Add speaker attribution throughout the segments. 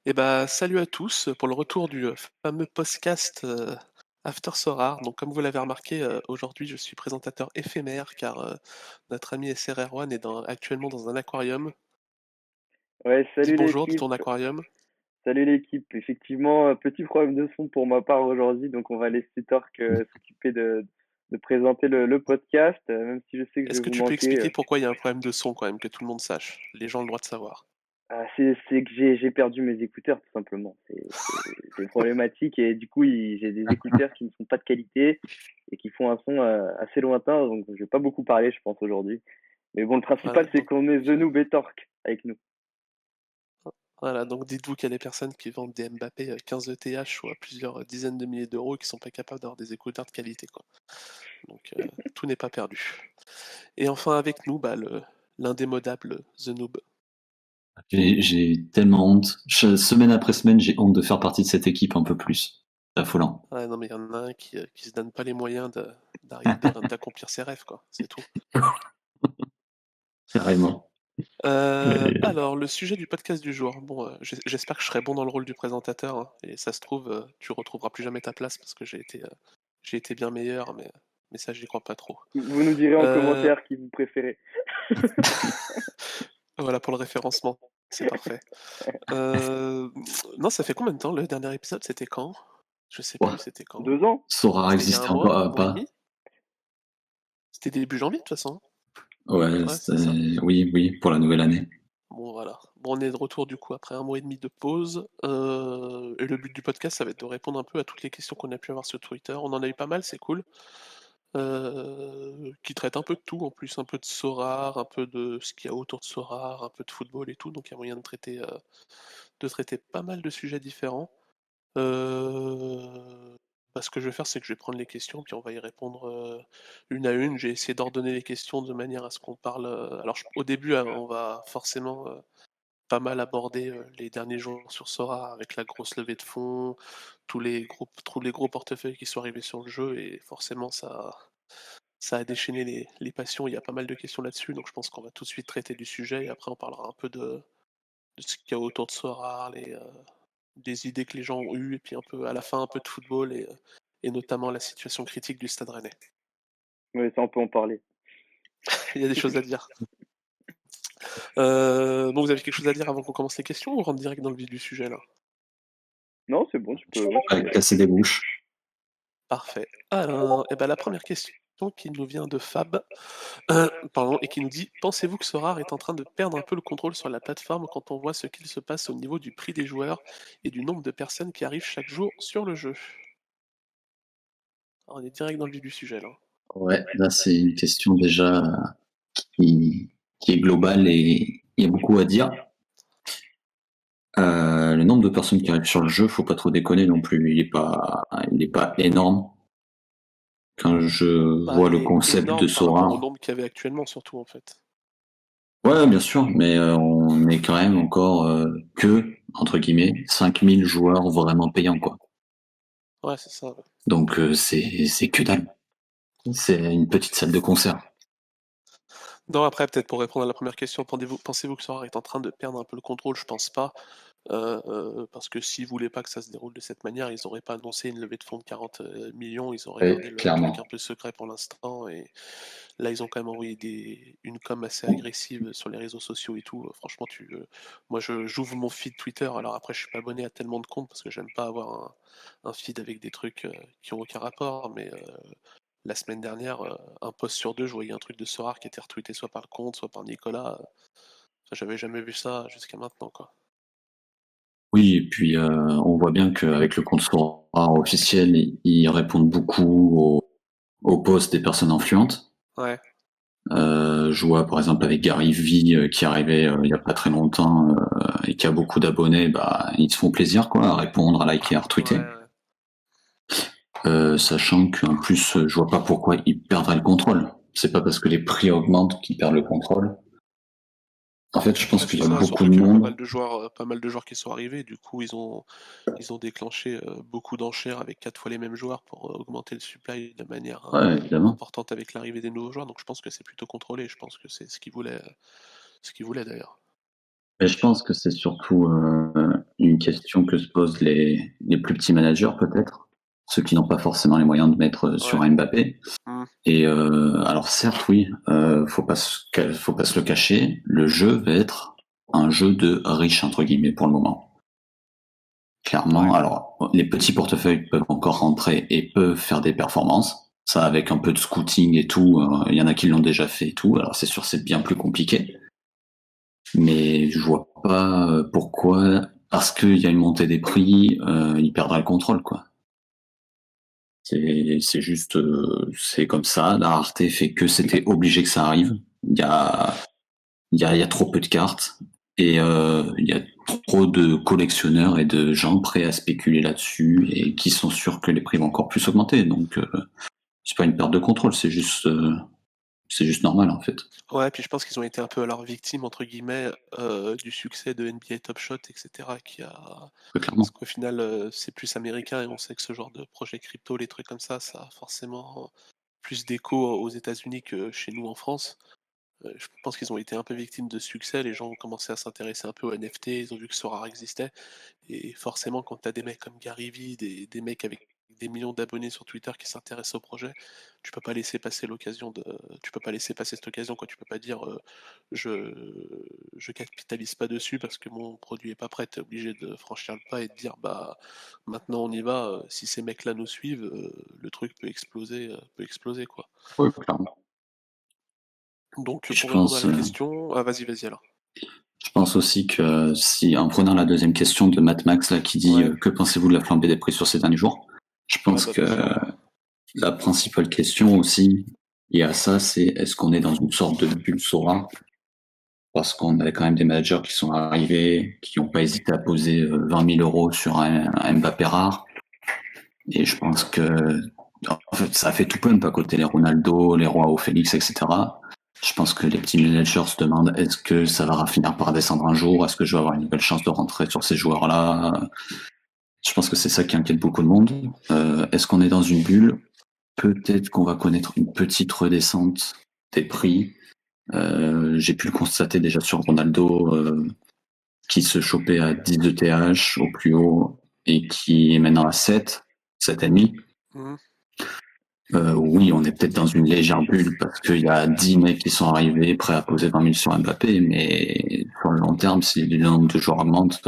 Speaker 1: Et bah, salut à tous pour le retour du fameux podcast After Sorare. Donc, comme vous l'avez remarqué, aujourd'hui je suis présentateur éphémère car notre ami SRR1 est actuellement dans un aquarium.
Speaker 2: Ouais,
Speaker 1: Dis
Speaker 2: salut
Speaker 1: bonjour de
Speaker 2: l'équipe.
Speaker 1: ton aquarium.
Speaker 2: Salut l'équipe. Effectivement, petit problème de son pour ma part aujourd'hui, donc on va laisser Torque s'occuper de présenter le podcast, même si je sais que je
Speaker 1: Est-ce
Speaker 2: vais
Speaker 1: que
Speaker 2: vous
Speaker 1: tu peux
Speaker 2: manquer.
Speaker 1: expliquer pourquoi il y a un problème de son quand même, que tout le monde sache? Les gens ont le droit de savoir.
Speaker 2: C'est que j'ai perdu mes écouteurs tout simplement. C'est problématique et du coup j'ai des écouteurs qui ne sont pas de qualité et qui font un son assez lointain, donc je vais pas beaucoup parler je pense aujourd'hui. Mais bon, le
Speaker 1: Voilà,
Speaker 2: principal c'est
Speaker 1: donc,
Speaker 2: qu'on ait The Noob et Torque avec nous.
Speaker 1: voilà, donc dites-vous qu'il y a des personnes qui vendent des Mbappé 15 ETH ou à plusieurs dizaines de milliers d'euros et qui sont pas capables d'avoir des écouteurs de qualité, quoi. Donc tout n'est pas perdu. Et enfin avec nous, bah, l'indémodable The Noob.
Speaker 3: J'ai tellement honte. Semaine après semaine, j'ai honte de faire partie de cette équipe un peu plus. C'est affolant.
Speaker 1: Ouais, non, mais il y en a un qui se donne pas les moyens d'accomplir ses rêves, quoi. C'est tout.
Speaker 3: Carrément.
Speaker 1: Alors, le sujet du podcast du jour. Bon, j'espère que je serai bon dans le rôle du présentateur, hein, et ça se trouve, tu retrouveras plus jamais ta place parce que j'ai été bien meilleur, mais ça, j'y crois pas trop.
Speaker 2: Vous nous direz en
Speaker 1: Euh,
Speaker 2: commentaire qui vous préférez.
Speaker 1: voilà pour le référencement. C'est parfait. Euh, non, ça fait combien de temps le dernier épisode? C'était quand? Je sais
Speaker 3: Ouais.
Speaker 1: plus, c'était quand?
Speaker 2: 2 ans.
Speaker 3: Sora
Speaker 1: C'était il y a
Speaker 3: existe
Speaker 1: un mois,
Speaker 3: encore
Speaker 1: un mois et
Speaker 3: pas.
Speaker 1: demi? C'était début janvier de toute façon.
Speaker 3: Ouais,
Speaker 1: Ouais, c'est ça.
Speaker 3: oui, oui, pour la nouvelle année.
Speaker 1: Bon voilà. Bon, on est de retour du coup après un mois et demi de pause. Et le but du podcast, ça va être de répondre un peu à toutes les questions qu'on a pu avoir sur Twitter. On en a eu pas mal, c'est cool. Qui traitent un peu de tout en plus, un peu de Sorare, un peu de ce qu'il y a autour de Sorare, un peu de football et tout. Donc il y a moyen de traiter pas mal de sujets différents. Ce que je vais faire, c'est que je vais prendre les questions, puis on va y répondre une à une. J'ai essayé d'ordonner les questions de manière à ce qu'on parle. Alors, au début, on va forcément pas mal aborder les derniers jours sur Sora avec la grosse levée de fonds, tous les gros portefeuilles qui sont arrivés sur le jeu, et forcément, ça a déchaîné les passions. Il y a pas mal de questions là-dessus, donc je pense qu'on va tout de suite traiter du sujet, et après, on parlera un peu de ce qu'il y a autour de Sora, des idées que les gens ont eues, et puis un peu à la fin un peu de football et notamment la situation critique du Stade Rennais.
Speaker 2: Ouais, ça, on peut en parler.
Speaker 1: Il y a des choses à dire. Bon, vous avez quelque chose à dire avant qu'on commence les questions ou on rentre direct dans le vif du sujet là?
Speaker 2: Non, c'est bon, tu peux y
Speaker 3: Ouais,
Speaker 2: aller.
Speaker 3: casser des bouches.
Speaker 1: Parfait. Alors, eh ben, la première question qui nous vient de Fab, pardon, et qui nous dit: pensez-vous que Sorare est en train de perdre un peu le contrôle sur la plateforme quand on voit ce qu'il se passe au niveau du prix des joueurs et du nombre de personnes qui arrivent chaque jour sur le jeu? Alors, on est direct dans le vif du sujet là.
Speaker 3: Ouais, là, c'est une question déjà qui, qui est globale et il y a beaucoup à dire. Le nombre de personnes qui arrivent sur le jeu, faut pas trop déconner non plus. Il est pas énorme. Quand je
Speaker 1: Bah,
Speaker 3: vois le
Speaker 1: il est
Speaker 3: concept de
Speaker 1: énorme par rapport au
Speaker 3: Sora,
Speaker 1: nombre qu'il y avait actuellement, surtout en fait.
Speaker 3: ouais, bien sûr, mais on est quand même encore que, entre guillemets, 5000 joueurs vraiment payants, quoi.
Speaker 1: Ouais, c'est ça. Ouais.
Speaker 3: Donc c'est que dalle. C'est une petite salle de concert.
Speaker 1: Non, après, peut-être pour répondre à la première question, pensez-vous que Sora est en train de perdre un peu le contrôle? Je pense pas. Parce que s'ils voulaient pas que ça se déroule de cette manière, ils auraient pas annoncé une levée de fonds de 40 millions, ils auraient
Speaker 3: Ouais,
Speaker 1: gardé le truc un
Speaker 3: clairement.
Speaker 1: peu secret pour l'instant. Et là, ils ont quand même envoyé une com assez agressive sur les réseaux sociaux et tout. Franchement, moi, j'ouvre mon feed Twitter. Alors après, je suis pas abonné à tellement de comptes parce que j'aime pas avoir un feed avec des trucs qui ont aucun rapport. Mais la semaine dernière, un post sur deux, je voyais un truc de Sorare qui était retweeté soit par le compte, soit par Nicolas. Enfin, j'avais jamais vu ça jusqu'à maintenant, quoi.
Speaker 3: Oui, et puis on voit bien qu'avec le compte Sora officiel, ils répondent beaucoup aux posts des personnes influentes.
Speaker 1: Ouais.
Speaker 3: Je vois par exemple avec Gary V qui arrivait il y a pas très longtemps et qui a beaucoup d'abonnés, bah ils se font plaisir quoi à répondre, à liker, à
Speaker 1: Ouais,
Speaker 3: retweeter.
Speaker 1: ouais.
Speaker 3: Sachant qu'en plus je vois pas pourquoi ils perdraient le contrôle. C'est pas parce que les prix augmentent qu'ils perdent le contrôle. En fait, je pense
Speaker 1: Ouais,
Speaker 3: qu'il
Speaker 1: c'est
Speaker 3: y a
Speaker 1: ça,
Speaker 3: beaucoup
Speaker 1: surtout
Speaker 3: de
Speaker 1: qu'il y a
Speaker 3: monde.
Speaker 1: pas mal de joueurs qui sont arrivés, du coup ils ont déclenché beaucoup d'enchères avec 4 fois les mêmes joueurs pour augmenter le supply de manière
Speaker 3: Ouais, évidemment.
Speaker 1: importante avec l'arrivée des nouveaux joueurs, donc je pense que c'est plutôt contrôlé, je pense que c'est ce qu'ils voulaient d'ailleurs.
Speaker 3: Mais je pense que c'est surtout une question que se posent les plus petits managers, peut-être, ceux qui n'ont pas forcément les moyens de mettre sur
Speaker 1: Ouais.
Speaker 3: un Mbappé.
Speaker 1: Mm.
Speaker 3: Et alors certes, oui, faut pas se le cacher, le jeu va être un jeu de riches entre guillemets pour le moment. Clairement,
Speaker 1: Ouais.
Speaker 3: alors les petits portefeuilles peuvent encore rentrer et peuvent faire des performances. Ça, avec un peu de scouting et tout, il y en a qui l'ont déjà fait et tout. Alors c'est sûr, c'est bien plus compliqué, mais je vois pas pourquoi, parce qu'il y a une montée des prix, il perdra le contrôle, quoi. C'est juste, c'est comme ça. La rareté fait que c'était obligé que ça arrive. Il y a trop peu de cartes et il y a trop de collectionneurs et de gens prêts à spéculer là-dessus et qui sont sûrs que les prix vont encore plus augmenter. Donc c'est pas une perte de contrôle, c'est juste normal en fait.
Speaker 1: Ouais, puis je pense qu'ils ont été un peu alors victimes entre guillemets du succès de NBA Top Shot, etc. qui a
Speaker 3: Très clairement.
Speaker 1: Parce qu'au final c'est plus américain et on sait que ce genre de projet crypto, les trucs comme ça a forcément plus d'écho aux États-Unis que chez nous en France. Je pense qu'ils ont été un peu victimes de succès, les gens ont commencé à s'intéresser un peu aux NFT, ils ont vu que Sorare existait, et forcément quand t'as des mecs comme Gary Vee, des mecs avec des millions d'abonnés sur Twitter qui s'intéressent au projet, tu peux pas laisser passer tu peux pas laisser passer cette occasion, quoi. Tu peux pas dire je je capitalise pas dessus parce que mon produit est pas prêt, t'es obligé de franchir le pas et de dire bah maintenant on y va, si ces mecs-là nous suivent, le truc peut exploser quoi.
Speaker 3: Oui, clairement.
Speaker 1: Donc
Speaker 3: Et
Speaker 1: pour répondre à la question, ah vas-y alors.
Speaker 3: je pense aussi que si, en prenant la deuxième question de Matt Max là, qui dit
Speaker 1: Ouais,
Speaker 3: que pensez-vous de la flambée des prix sur ces derniers jours, je
Speaker 1: ouais
Speaker 3: pense
Speaker 1: bah
Speaker 3: que
Speaker 1: bien sûr.
Speaker 3: la principale question aussi liée à ça, c'est est-ce qu'on est dans une sorte de bulle Sora parce qu'on avait quand même des managers qui sont arrivés, qui n'ont pas hésité à poser 20 000 euros sur un Mbappé rare. Et je pense que en fait, ça a fait tout pump à côté les Ronaldo, les Roy Félix, etc. Je pense que les petits managers se demandent est-ce que ça va finir par descendre un jour? Est-ce que je vais avoir une belle chance de rentrer sur ces joueurs-là? Je pense que c'est ça qui inquiète beaucoup de monde. Est-ce qu'on est dans une bulle? Peut-être qu'on va connaître une petite redescente des prix. J'ai pu le constater déjà sur Ronaldo, qui se chopait à 10 ETH au plus haut et qui est maintenant à 7, 7,5.
Speaker 1: Mhm.
Speaker 3: Oui, on est peut-être dans une légère bulle parce qu'il y a 10 mecs qui sont arrivés prêts à poser 20 000 sur Mbappé, mais sur le long terme, si le nombre de joueurs augmente,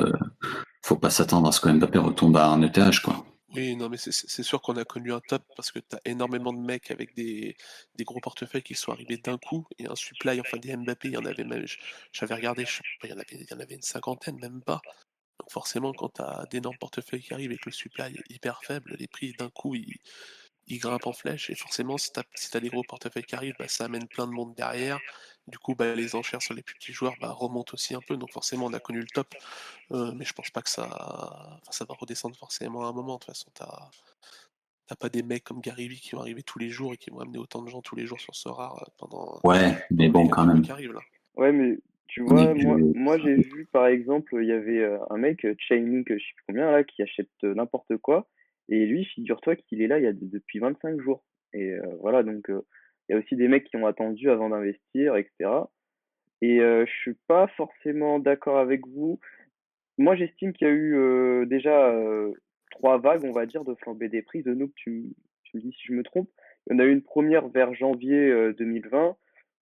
Speaker 3: faut pas s'attendre à ce que Mbappé retombe à un ETH, quoi.
Speaker 1: Oui, non, mais c'est sûr qu'on a connu un top parce que tu as énormément de mecs avec des gros portefeuilles qui sont arrivés d'un coup et un supply, enfin des Mbappé, il y en avait même, j'avais regardé, je sais pas, il y en avait une cinquantaine, même pas. Donc forcément, quand tu as d'énormes portefeuilles qui arrivent et que le supply est hyper faible, les prix d'un coup ils grimpent en flèche et forcément, si t'as des gros portefeuilles qui arrivent, bah, ça amène plein de monde derrière. Du coup, bah, les enchères sur les plus petits joueurs bah, remontent aussi un peu. Donc forcément, on a connu le top. Mais je pense pas que enfin, ça va redescendre forcément à un moment. De toute façon, t'as pas des mecs comme Gary Vee qui vont arriver tous les jours et qui vont amener autant de gens tous les jours sur ce rare
Speaker 3: Ouais, mais
Speaker 1: pendant les
Speaker 3: bon, quand
Speaker 1: 4 mois
Speaker 3: même,
Speaker 1: qui arrivent là.
Speaker 2: Ouais, mais tu
Speaker 3: on est
Speaker 2: vois,
Speaker 3: plus.
Speaker 2: moi j'ai vu par exemple, il y avait un mec, Chainlink, je sais plus combien, là, qui achète n'importe quoi. Et lui, figure-toi qu'il est là depuis 25 jours. Et voilà, donc il y a aussi des mecs qui ont attendu avant d'investir, etc. Et je suis pas forcément d'accord avec vous. Moi, j'estime qu'il y a eu déjà trois vagues, on va dire, de flambée des prix. De nous, tu me dis si je me trompe. Il y en a eu une première vers janvier 2020,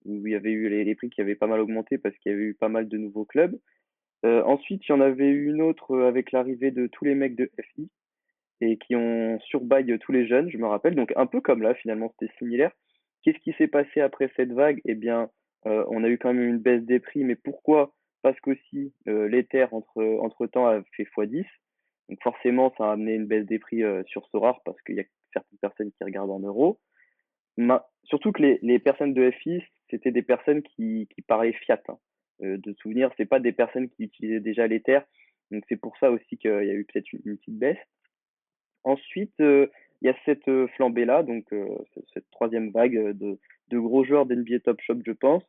Speaker 2: où il y avait eu les prix qui avaient pas mal augmenté parce qu'il y avait eu pas mal de nouveaux clubs. Ensuite, il y en avait eu une autre avec l'arrivée de tous les mecs de FI et qui ont surbaille tous les jeunes, je me rappelle. Donc un peu comme là, finalement, c'était similaire. Qu'est-ce qui s'est passé après cette vague? Eh bien, on a eu quand même une baisse des prix, mais pourquoi? Parce qu'aussi, l'Ether, entre-temps, a fait x10. Donc forcément, ça a amené une baisse des prix sur Sorare parce qu'il y a certaines personnes qui regardent en euros. Surtout que les personnes de FI, c'était des personnes qui parlaient fiat. Hein. De souvenir, c'est pas des personnes qui utilisaient déjà l'Ether. Donc c'est pour ça aussi qu'il y a eu peut-être une petite baisse. Ensuite, il y a cette flambée-là, donc cette troisième vague de gros joueurs d'NBA Top Shop, je pense,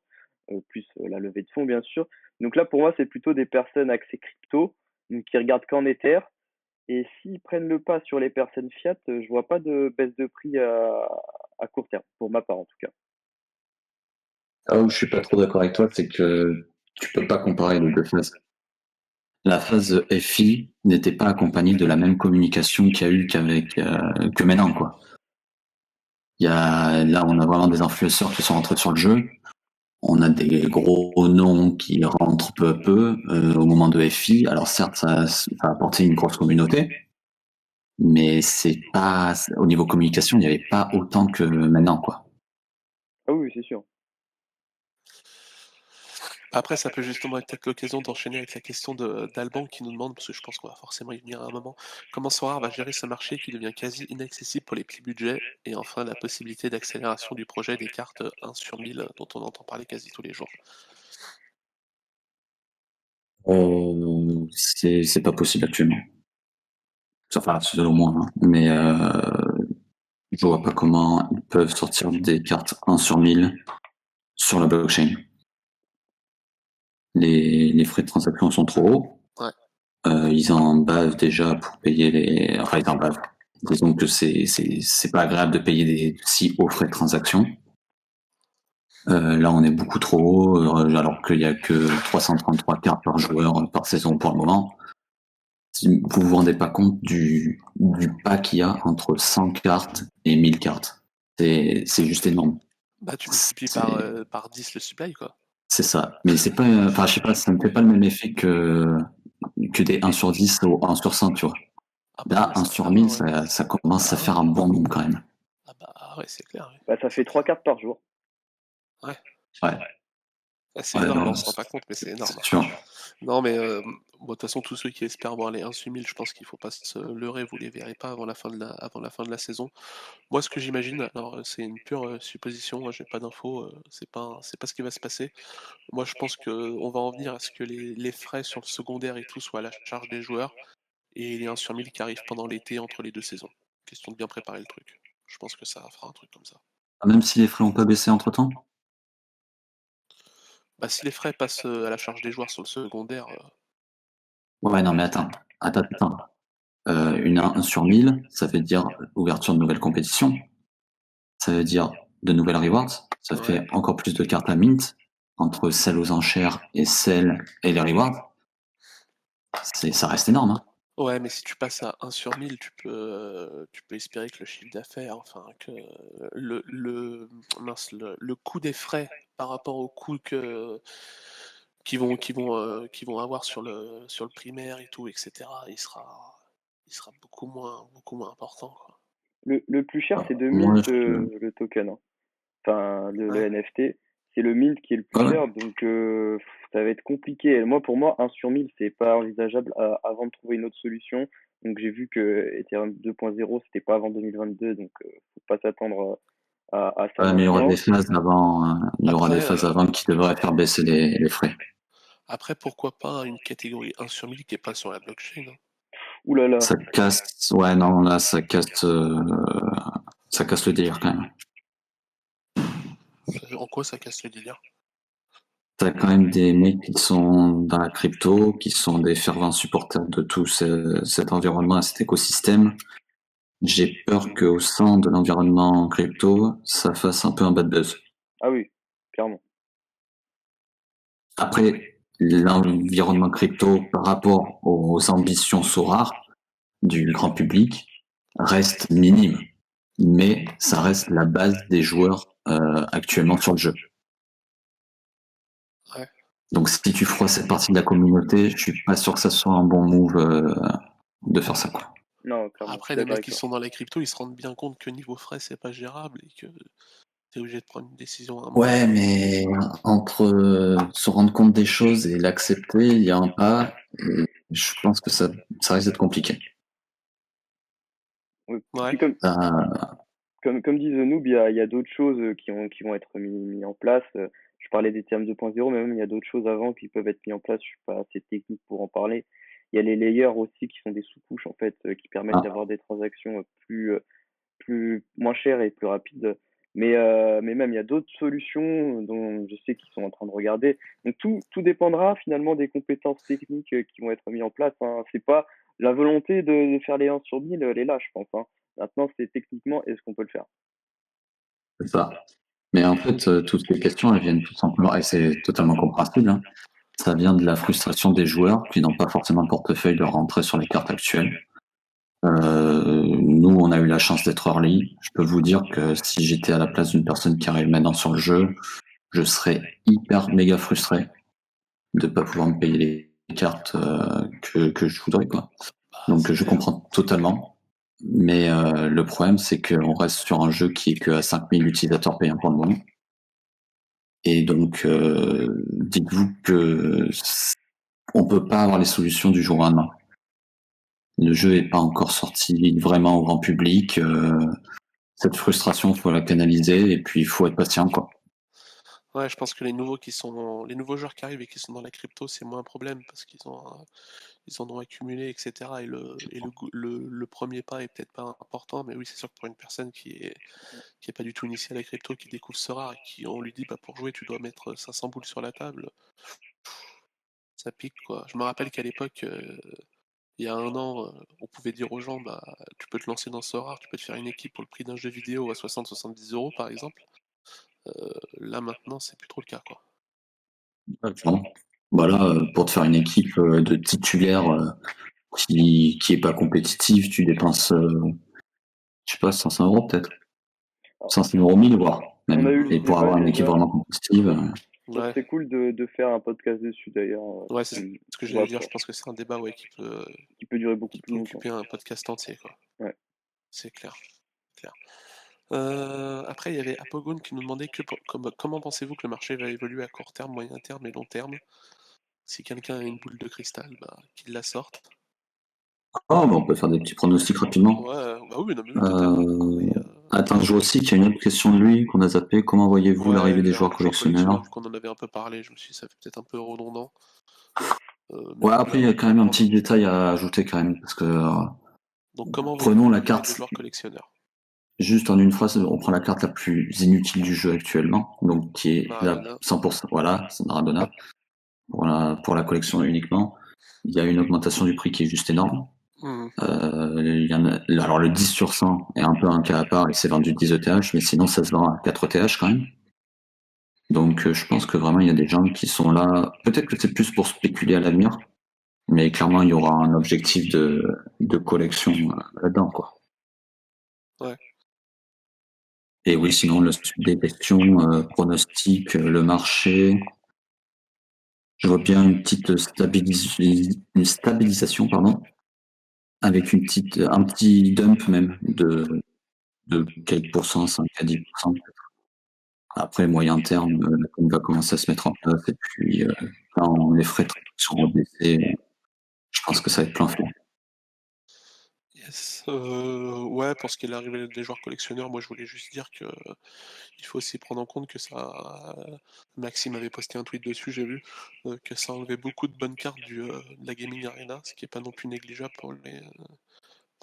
Speaker 2: plus la levée de fonds, bien sûr. Donc là, pour moi, c'est plutôt des personnes axées crypto, donc qui regardent qu'en Ether. Et s'ils prennent le pas sur les personnes fiat, je vois pas de baisse de prix à court terme, pour ma part en tout cas.
Speaker 3: Là où je suis pas trop d'accord avec toi, c'est que tu peux pas comparer les deux phases. la phase FI n'était pas accompagnée de la même communication qu'il y a eu que maintenant, quoi. Là, on a vraiment des influenceurs qui sont rentrés sur le jeu. On a des gros noms qui rentrent peu à peu au moment de FI. Alors certes, ça a apporté une grosse communauté, mais au niveau communication, il n'y avait pas autant que maintenant, quoi.
Speaker 2: Ah oui, c'est sûr.
Speaker 1: Après, ça peut justement être peut-être l'occasion d'enchaîner avec la question d'Alban qui nous demande, parce que je pense qu'on va forcément y venir à un moment, comment Sora va gérer ce marché qui devient quasi inaccessible pour les petits budgets, et enfin la possibilité d'accélération du projet des cartes 1 sur 1000 dont on entend parler quasi tous les jours.
Speaker 3: C'est pas possible actuellement. Enfin, selon moi, hein. Mais je vois pas comment ils peuvent sortir des cartes 1 sur 1000 sur la blockchain. Les frais de transaction sont trop hauts.
Speaker 1: Ouais.
Speaker 3: Ils en bavent déjà pour payer les. Enfin, ils en bavent. Disons que c'est pas agréable de payer des si hauts frais de transaction. Là, on est beaucoup trop haut, alors qu'il y a que 333 cartes par joueur par saison pour le moment. Vous vous rendez pas compte du pas qu'il y a entre 100 cartes et 1000 cartes. C'est juste énorme.
Speaker 1: Bah tu multiplies par 10 le supply, quoi.
Speaker 3: C'est ça. Mais c'est pas, enfin, je sais pas, ça me fait pas le même effet que des 1 sur 10 ou 1 sur 100, tu vois.
Speaker 1: Ah bah
Speaker 3: Là,
Speaker 1: ouais,
Speaker 3: 1
Speaker 1: ça
Speaker 3: sur
Speaker 1: fait
Speaker 3: 1000,
Speaker 1: ouais.
Speaker 3: ça commence à faire un bon nombre quand même.
Speaker 1: Ah bah ouais, c'est clair. Ouais.
Speaker 2: Bah, ça fait 3 cartes par jour.
Speaker 1: Ouais.
Speaker 3: Ouais.
Speaker 1: Ah, c'est
Speaker 3: Ouais,
Speaker 1: énorme,
Speaker 3: non,
Speaker 1: on se rend pas compte, mais c'est énorme.
Speaker 3: c'est sûr.
Speaker 1: Non, mais bon, de toute façon, tous ceux qui espèrent voir les 1 sur 1000, je pense qu'il faut pas se leurrer, vous les verrez pas avant la fin de la saison. Moi, ce que j'imagine, alors c'est une pure supposition, moi j'ai pas d'infos, c'est pas ce qui va se passer. Moi, je pense que on va en venir à ce que les frais sur le secondaire et tout soient à la charge des joueurs, et les 1 sur 1000 qui arrivent pendant l'été entre les deux saisons. Question de bien préparer le truc. Je pense que ça fera un truc comme ça.
Speaker 3: Même si les frais ont pas baissé entre temps.
Speaker 1: Bah, si les frais passent à la charge des joueurs sur le secondaire,
Speaker 3: Ouais, non, mais attends. Une 1 sur 1000, ça veut dire ouverture de nouvelles compétitions. Ça veut dire de nouvelles rewards. Ça
Speaker 1: ouais.
Speaker 3: fait encore plus de cartes à mint entre celles aux enchères et celles et les rewards. Ça reste énorme, hein.
Speaker 1: Ouais, mais si tu passes à 1 sur 1000, tu peux espérer que le chiffre d'affaires, enfin que le coût des frais par rapport au coût qu'ils vont avoir sur le primaire et tout, etc., il sera beaucoup moins important, quoi.
Speaker 2: Le plus cher, c'est de
Speaker 3: Moi,
Speaker 2: mint le token, hein. Enfin, le
Speaker 1: Ouais.
Speaker 2: NFT. C'est le mint qui est le plus
Speaker 3: Ouais.
Speaker 2: cher, donc ça va être compliqué. Et moi, pour moi, 1 sur 1000, c'est pas envisageable avant de trouver une autre solution. Donc j'ai vu que Ethereum 2.0, c'était pas avant 2022, donc faut pas s'attendre à ça
Speaker 3: Mais il y aura
Speaker 2: maintenant.
Speaker 3: des phases avant,
Speaker 1: Après,
Speaker 3: qui devraient faire baisser les frais.
Speaker 1: après, pourquoi pas une catégorie 1 sur 1000 qui est pas sur la blockchain, hein.
Speaker 2: Ouh là là.
Speaker 3: Ça casse, ouais, non, là, ça casse le délire quand même.
Speaker 1: En quoi ça casse le délire?
Speaker 3: T'as quand même des mecs qui sont dans la crypto, qui sont des fervents supporters de tout cet environnement et cet écosystème. J'ai peur qu'au sein de l'environnement crypto, ça fasse un peu un bad buzz.
Speaker 2: Ah oui, clairement.
Speaker 3: Après, l'environnement crypto par rapport aux ambitions Sora du grand public reste minime, mais ça reste la base des joueurs actuellement sur le jeu.
Speaker 1: Ouais.
Speaker 3: Donc si tu froisses cette partie de la communauté, je suis pas sûr que ça soit un bon move de faire ça, quoi.
Speaker 2: Non, clairement, je
Speaker 1: Après,
Speaker 2: suis
Speaker 1: les
Speaker 2: d'accord
Speaker 1: mecs
Speaker 2: avec
Speaker 1: qui
Speaker 2: toi.
Speaker 1: sont dans la crypto, ils se rendent bien compte que niveau frais, c'est pas gérable et que t'es obligé de prendre une décision à un moment.
Speaker 3: Ouais, mais entre se rendre compte des choses et l'accepter, il y a un pas. Et je pense que ça risque d'être compliqué.
Speaker 2: Oui.
Speaker 1: Ouais.
Speaker 2: Puis comme dit The Noob, il y a d'autres choses qui vont être mis en place. Je parlais des termes 2.0, mais même il y a d'autres choses avant qui peuvent être mis en place. Je suis pas assez technique pour en parler. Il y a les layers aussi qui sont des sous-couches en fait qui permettent d'avoir des transactions moins chères et plus rapides. Mais même il y a d'autres solutions dont je sais qu'ils sont en train de regarder. Donc tout dépendra finalement des compétences techniques qui vont être mises en place, hein. C'est pas la volonté de faire les 1 sur 1000, elle est là, je pense, hein. Maintenant, c'est techniquement, est-ce qu'on peut le faire?
Speaker 3: C'est ça. Mais en fait, toutes les questions, elles viennent tout simplement, et c'est totalement compréhensible, hein. ça vient de la frustration des joueurs qui n'ont pas forcément le portefeuille de rentrer sur les cartes actuelles. Nous, on a eu la chance d'être early. Je peux vous dire que si j'étais à la place d'une personne qui arrive maintenant sur le jeu, je serais hyper méga frustré de pas pouvoir me payer les cartes que je voudrais, quoi. Donc je comprends totalement. Mais le problème, c'est qu'on reste sur un jeu qui est que à 5000 utilisateurs payants pour le moment. Et donc, dites-vous que on peut pas avoir les solutions du jour au lendemain. Le jeu est pas encore sorti vraiment au grand public. Cette frustration, faut la canaliser et puis il faut être patient, quoi.
Speaker 1: Ouais, je pense que les nouveaux joueurs qui arrivent et qui sont dans la crypto, c'est moins un problème parce ils en ont accumulé, etc. Le premier pas est peut-être pas important, mais oui, c'est sûr que pour une personne qui est pas du tout initiée à la crypto, qui découvre ce rare et qui on lui dit bah pour jouer tu dois mettre 500 boules sur la table, ça pique quoi. Je me rappelle qu'à l'époque, il y a un an, on pouvait dire aux gens bah tu peux te lancer dans ce rare, tu peux te faire une équipe pour le prix d'un jeu vidéo à 60-70 € par exemple. Là maintenant c'est plus trop le cas quoi.
Speaker 3: Bon. Voilà, pour te faire une équipe de titulaires qui est pas compétitive, tu dépenses, je sais pas, 500 € peut-être. 500 € 1000 voire
Speaker 2: On a
Speaker 3: même.
Speaker 2: eu le
Speaker 3: Et pour
Speaker 2: débat
Speaker 3: avoir une équipe
Speaker 2: déjà.
Speaker 3: vraiment compétitive,
Speaker 2: Ça
Speaker 1: Ouais,
Speaker 2: serait cool de faire un podcast dessus d'ailleurs.
Speaker 1: ouais, c'est ce que
Speaker 2: On va
Speaker 1: j'allais dire. Je
Speaker 2: faire.
Speaker 1: pense que c'est un débat ouais,
Speaker 2: Qui peut durer beaucoup
Speaker 1: qui
Speaker 2: plus
Speaker 1: peut
Speaker 2: longtemps.
Speaker 1: occuper un podcast entier, quoi.
Speaker 2: Ouais.
Speaker 1: C'est clair. Clair. Après, il y avait Apogon qui nous demandait comment pensez-vous que le marché va évoluer à court terme, moyen terme et long terme? Si quelqu'un a une boule de cristal, bah, qu'il la sorte.
Speaker 3: oh, bah, on peut faire des petits pronostics rapidement.
Speaker 1: Ouais, bah oui, non, mais oui, totalement. Mais,
Speaker 3: Attends, je vois aussi qu'il y a une autre question de lui qu'on a zappé. Comment voyez-vous
Speaker 1: ouais,
Speaker 3: l'arrivée des
Speaker 1: les
Speaker 3: joueurs
Speaker 1: joueurs collectionneurs,
Speaker 3: collectionneurs?
Speaker 1: vu qu'on en avait un peu parlé, je me suis dit ça fait peut-être un peu redondant. Mais
Speaker 3: Ouais,
Speaker 1: donc
Speaker 3: après,
Speaker 1: là,
Speaker 3: il y a
Speaker 1: oui,
Speaker 3: quand même un
Speaker 1: clairement.
Speaker 3: petit détail à ajouter quand même, parce que
Speaker 1: Donc comment
Speaker 3: prenons
Speaker 1: voyez-vous
Speaker 3: la
Speaker 1: l'arrivée des
Speaker 3: carte,
Speaker 1: joueurs collectionneurs?
Speaker 3: juste en une phrase, on prend la carte la plus inutile du jeu actuellement, donc qui est là
Speaker 1: Maradona.
Speaker 3: 100%, voilà, c'est Maradona, pour la collection uniquement. Il y a une augmentation du prix qui est juste énorme.
Speaker 1: Mhm.
Speaker 3: Alors le 10 sur 100 est un peu un cas à part et c'est vendu 10 ETH, mais sinon ça se vend à 4 ETH quand même. Donc je pense que vraiment il y a des gens qui sont là, peut-être que c'est plus pour spéculer à l'avenir, mais clairement il y aura un objectif de collection là-dedans, quoi.
Speaker 1: Ouais.
Speaker 3: Et oui, sinon des questions, pronostics, le marché, je vois bien une petite une stabilisation, pardon, avec un petit dump même de quelques pourcents, 5 à 10%. Après, moyen terme, la com va commencer à se mettre en place et puis quand les frais de transaction vont baisser, je pense que ça va être plein fouet.
Speaker 1: Yes. Ouais, pour ce qui est de l'arrivée des joueurs collectionneurs, moi je voulais juste dire que il faut aussi prendre en compte que ça. Maxime avait posté un tweet dessus, j'ai vu, que ça enlevait beaucoup de bonnes cartes de la Gaming Arena, ce qui est pas non plus négligeable pour les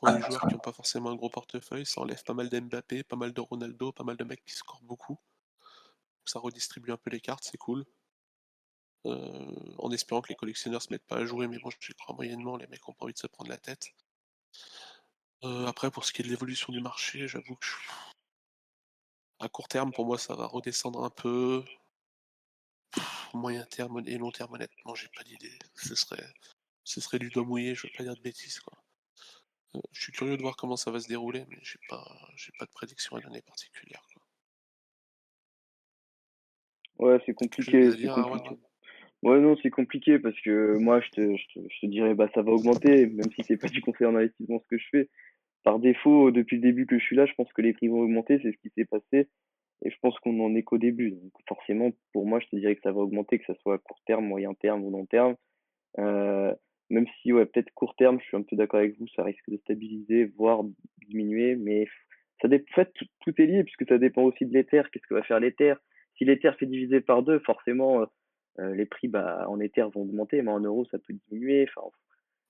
Speaker 3: Ouais,
Speaker 1: joueurs qui n'ont pas forcément un gros portefeuille. Ça enlève pas mal d'Mbappé, pas mal de Ronaldo, pas mal de mecs qui scorent beaucoup. Ça redistribue un peu les cartes, c'est cool. En espérant que les collectionneurs se mettent pas à jouer, mais bon, j'y crois moyennement, les mecs ont pas envie de se prendre la tête. Après, pour ce qui est de l'évolution du marché, j'avoue que à court terme, pour moi, ça va redescendre un peu. Moyen terme et long terme, honnêtement, j'ai pas d'idée. Ce serait du doigt mouillé, je veux pas dire de bêtises, quoi. Je suis curieux de voir comment ça va se dérouler, mais j'ai pas de prédiction à donner particulière, quoi.
Speaker 2: Ouais, c'est
Speaker 1: T'as quelque chose
Speaker 2: compliqué,
Speaker 1: à
Speaker 2: c'est
Speaker 1: dire,
Speaker 2: compliqué.
Speaker 1: Arwan?
Speaker 2: Ouais, non, c'est compliqué parce que moi, je te dirais, bah, ça va augmenter, même si c'est pas du conseil en investissement ce que je fais. Par défaut, depuis le début que je suis là, je pense que les prix vont augmenter, c'est ce qui s'est passé. Et je pense qu'on en est qu'au début. Donc, forcément, pour moi, je te dirais que ça va augmenter, que ça soit à court terme, moyen terme ou long terme. Euh, Même si, ouais, peut-être court terme, je suis un peu d'accord avec vous, ça risque de stabiliser, voire diminuer, mais en fait, tout est lié, puisque ça dépend aussi de l'Ether. Qu'est-ce que va faire l'Ether? Si l'Ether fait diviser par deux, forcément, les prix bah, en Ether vont augmenter, mais en euros, ça peut diminuer. Enfin,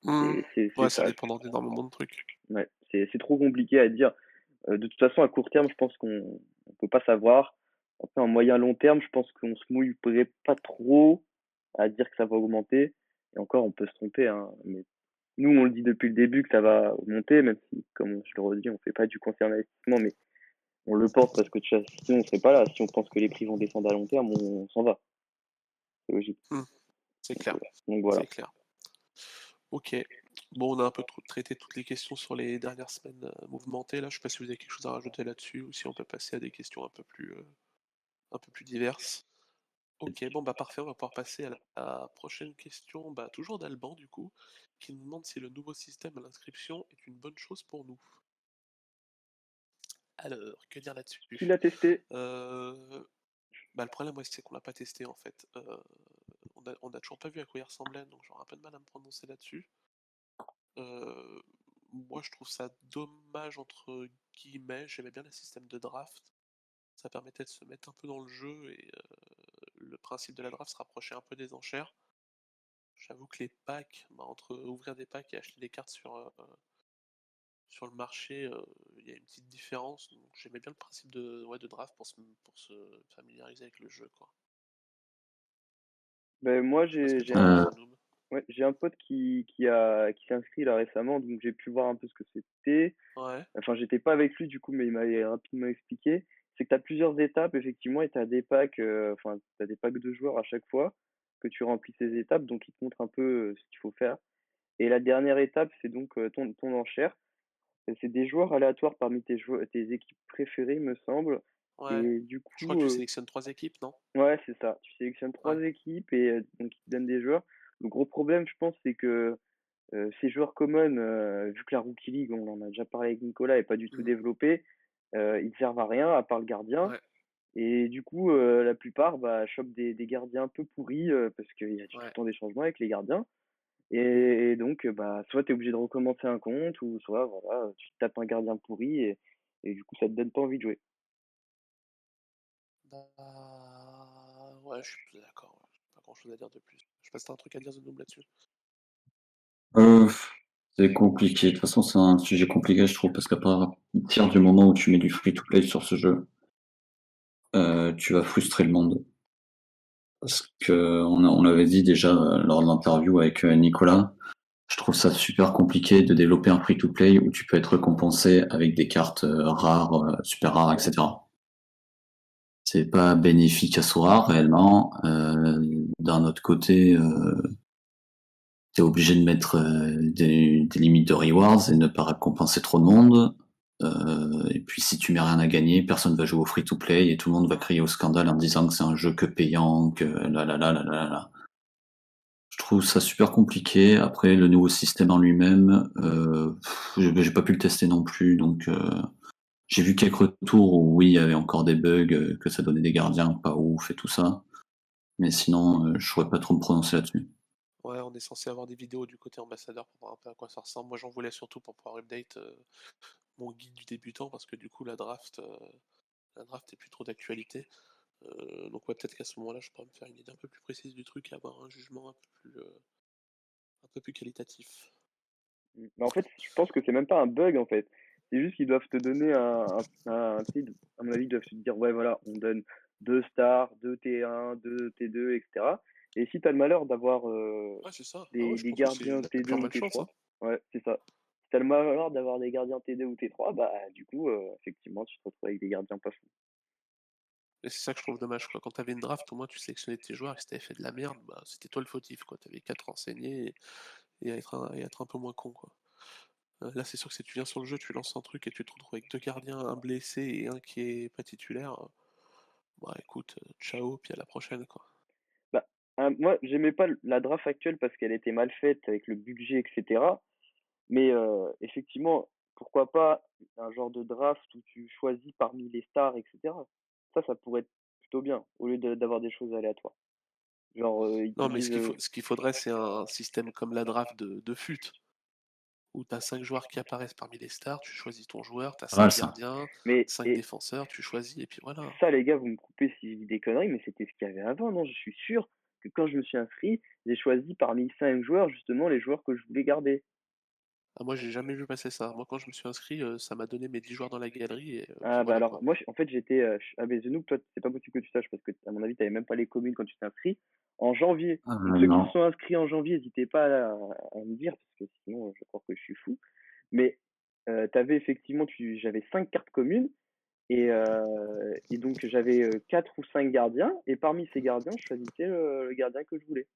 Speaker 1: Ouais,
Speaker 2: c'est
Speaker 1: ça
Speaker 2: ça.
Speaker 1: dépend d'énormément de trucs.
Speaker 2: Ouais, c'est trop compliqué à dire. De toute façon, à court terme, je pense qu'on ne peut pas savoir. Après, en moyen long terme, je pense qu'on se mouillerait pas trop à dire que ça va augmenter. Et encore, on peut se tromper, hein. Mais nous, on le dit depuis le début que ça va augmenter, même si, comme je le redis, on fait pas du conseil en investissement, mais on le pense parce que sinon, on serait pas là. Si on pense que les prix vont descendre à long terme, on s'en va. C'est logique.
Speaker 1: Hmm, C'est clair,
Speaker 2: Donc voilà.
Speaker 1: c'est clair. Ok. Bon, on a un peu traité toutes les questions sur les dernières semaines mouvementées. Là, je sais pas si vous avez quelque chose à rajouter là-dessus ou si on peut passer à des questions un peu plus diverses. Ok, bon bah parfait, on va pouvoir passer à la prochaine question, bah toujours d'Alban du coup, qui nous demande si le nouveau système à l'inscription est une bonne chose pour nous. Alors, que dire là-dessus?
Speaker 2: Qui l'a testé?
Speaker 1: Bah le problème, ouais, c'est qu'on l'a pas testé en fait. On a toujours pas vu à quoi il ressemblait, donc j'aurai un peu de mal à me prononcer là-dessus. Euh, Moi, je trouve ça dommage entre guillemets. J'aimais bien le système de draft. Ça permettait de se mettre un peu dans le jeu et le principe de la draft se rapprochait un peu des enchères. J'avoue que les packs, bah, entre ouvrir des packs et acheter des cartes sur le marché, il y a une petite différence. Donc j'aimais bien le principe de draft pour se familiariser avec le jeu, quoi.
Speaker 2: Ben, moi,
Speaker 1: Je sais pas ce que
Speaker 2: j'ai
Speaker 1: tu en penses, Noob.
Speaker 2: j'ai un pote qui s'est inscrit là récemment, donc j'ai pu voir un peu ce que c'était.
Speaker 1: Ouais,
Speaker 2: Enfin, j'étais pas avec lui du coup, mais il m'avait rapidement expliqué. C'est que tu as plusieurs étapes, effectivement, et tu as des packs, enfin, tu as des packs de joueurs à chaque fois que tu remplis ces étapes, donc ils te montrent un peu ce qu'il faut faire. Et la dernière étape, c'est donc ton enchère. Et c'est des joueurs aléatoires parmi tes équipes préférées, il me semble.
Speaker 1: ouais.
Speaker 2: Et du
Speaker 1: Je crois
Speaker 2: coup,
Speaker 1: que tu sélectionnes 3 équipes, non?
Speaker 2: ouais, c'est ça. Tu sélectionnes trois
Speaker 1: Ouais,
Speaker 2: équipes et donc ils te donnent des joueurs. Le gros problème, je pense, c'est que ces joueurs common, vu que la Rookie League, on en a déjà parlé avec Nicolas, est pas du tout
Speaker 1: mhm,
Speaker 2: développée, ils servent à rien à part le gardien.
Speaker 1: ouais,
Speaker 2: Et du coup, la plupart bah, chopent des gardiens un peu pourris parce qu'il y a tout le
Speaker 1: ouais.
Speaker 2: temps des changements avec les gardiens.
Speaker 1: Mhm.
Speaker 2: Et donc, bah, soit tu es obligé de recommencer un compte, ou soit voilà, tu te tapes un gardien pourri et du coup, ça te donne pas envie de jouer.
Speaker 1: Bah, ouais, je suis plus d'accord. Ouais. J'ai pas grand-chose à dire de plus. Je sais pas si t'as un truc à dire, The Noob, là-dessus.
Speaker 3: Euh, c'est compliqué. De toute façon, c'est un sujet compliqué, je trouve, parce qu'à partir du moment où tu mets du free-to-play sur ce jeu, tu vas frustrer le monde. Parce que on avait dit déjà lors de l'interview avec Nicolas, je trouve ça super compliqué de développer un free-to-play où tu peux être récompensé avec des cartes rares, super rares, etc. C'est pas bénéfique à soi réellement. D'un autre côté, t'es obligé de mettre des limites de rewards et ne pas récompenser trop de monde. Et puis si tu mets rien à gagner, personne va jouer au free-to-play et tout le monde va crier au scandale en disant que c'est un jeu que payant, que là là là là là là. Je trouve ça super compliqué. Après, le nouveau système en lui-même, j'ai pas pu le tester non plus, donc j'ai vu quelques retours où oui, il y avait encore des bugs, que ça donnait des gardiens pas ouf et tout ça. Mais sinon, je saurais pas trop me prononcer là-dessus.
Speaker 1: Ouais, on est censé avoir des vidéos du côté ambassadeur pour voir un peu à quoi ça ressemble. Moi, j'en voulais surtout pour pouvoir update mon guide du débutant parce que du coup, la draft est plus trop d'actualité. Donc ouais, peut-être qu'à ce moment-là, je pourrais me faire une idée un peu plus précise du truc et avoir un jugement un peu plus qualitatif.
Speaker 2: Mais en fait, je pense que c'est même pas un bug, en fait. C'est juste qu'ils doivent te donner tu sais, à mon avis, ils doivent te dire, ouais, voilà, on donne 2 stars, 2 T1, 2 T2, etc. Et si tu as le malheur d'avoir
Speaker 1: Ouais, c'est ça. Ah ouais, je
Speaker 2: des
Speaker 1: pense que c'est
Speaker 2: gardiens
Speaker 1: la
Speaker 2: T2
Speaker 1: pure
Speaker 2: ou
Speaker 1: malchance, hein.
Speaker 2: T3, ouais, c'est ça. Si tu as le malheur d'avoir des gardiens T2 ou T3, bah, du coup, effectivement, tu te retrouves avec des gardiens pas fous.
Speaker 1: Et c'est ça que je trouve dommage, quoi. Quand t'avais une draft, au moins tu sélectionnais tes joueurs et si t'avais fait de la merde, bah c'était toi le fautif, quoi. T'avais qu'à te renseigner et être un peu moins con, quoi. Là, c'est sûr que si tu viens sur le jeu, tu lances un truc et tu te retrouves avec 2 gardiens, un blessé et un qui est pas titulaire. Bah écoute, ciao, puis à la prochaine, quoi.
Speaker 2: Bah, moi, j'aimais pas la draft actuelle parce qu'elle était mal faite avec le budget, etc. Mais effectivement, pourquoi pas un genre de draft où tu choisis parmi les stars, etc. Ça pourrait être plutôt bien, au lieu d'avoir des choses aléatoires. Genre, ils te
Speaker 1: Non, mais
Speaker 2: disent,
Speaker 1: ce qu'il faudrait, c'est un système comme la draft de FUT, où t'as 5 joueurs qui apparaissent parmi les stars, tu choisis ton joueur, t'as
Speaker 3: Pas
Speaker 1: 5
Speaker 3: mal ça.
Speaker 1: gardiens,
Speaker 2: mais
Speaker 1: 5
Speaker 2: et
Speaker 1: défenseurs, tu choisis, et puis voilà.
Speaker 2: ça, les gars, vous me coupez si je dis des conneries, mais c'était ce qu'il y avait avant, non? Je suis sûr que quand je me suis inscrit, j'ai choisi parmi 5 joueurs, justement, les joueurs que je voulais garder.
Speaker 1: Ah, moi, j'ai jamais vu passer ça. Moi, quand je me suis inscrit, ça m'a donné mes 10 joueurs dans la galerie, et puis
Speaker 2: Ah bah
Speaker 1: voilà,
Speaker 2: alors,
Speaker 1: quoi.
Speaker 2: moi, en fait, j'étais... ah ben, The Noob, toi, c'est pas possible que tu saches, parce que, à mon avis, t'avais même pas les communes quand tu t'es inscrit. En janvier. Donc, ceux qui se
Speaker 3: Non.
Speaker 2: sont inscrits en janvier, n'hésitez pas à me dire, parce que sinon, je crois que je suis fou. Mais t'avais effectivement, j'avais 5 cartes communes, et donc j'avais 4 ou 5 gardiens, et parmi ces gardiens, je choisissais le gardien que je voulais.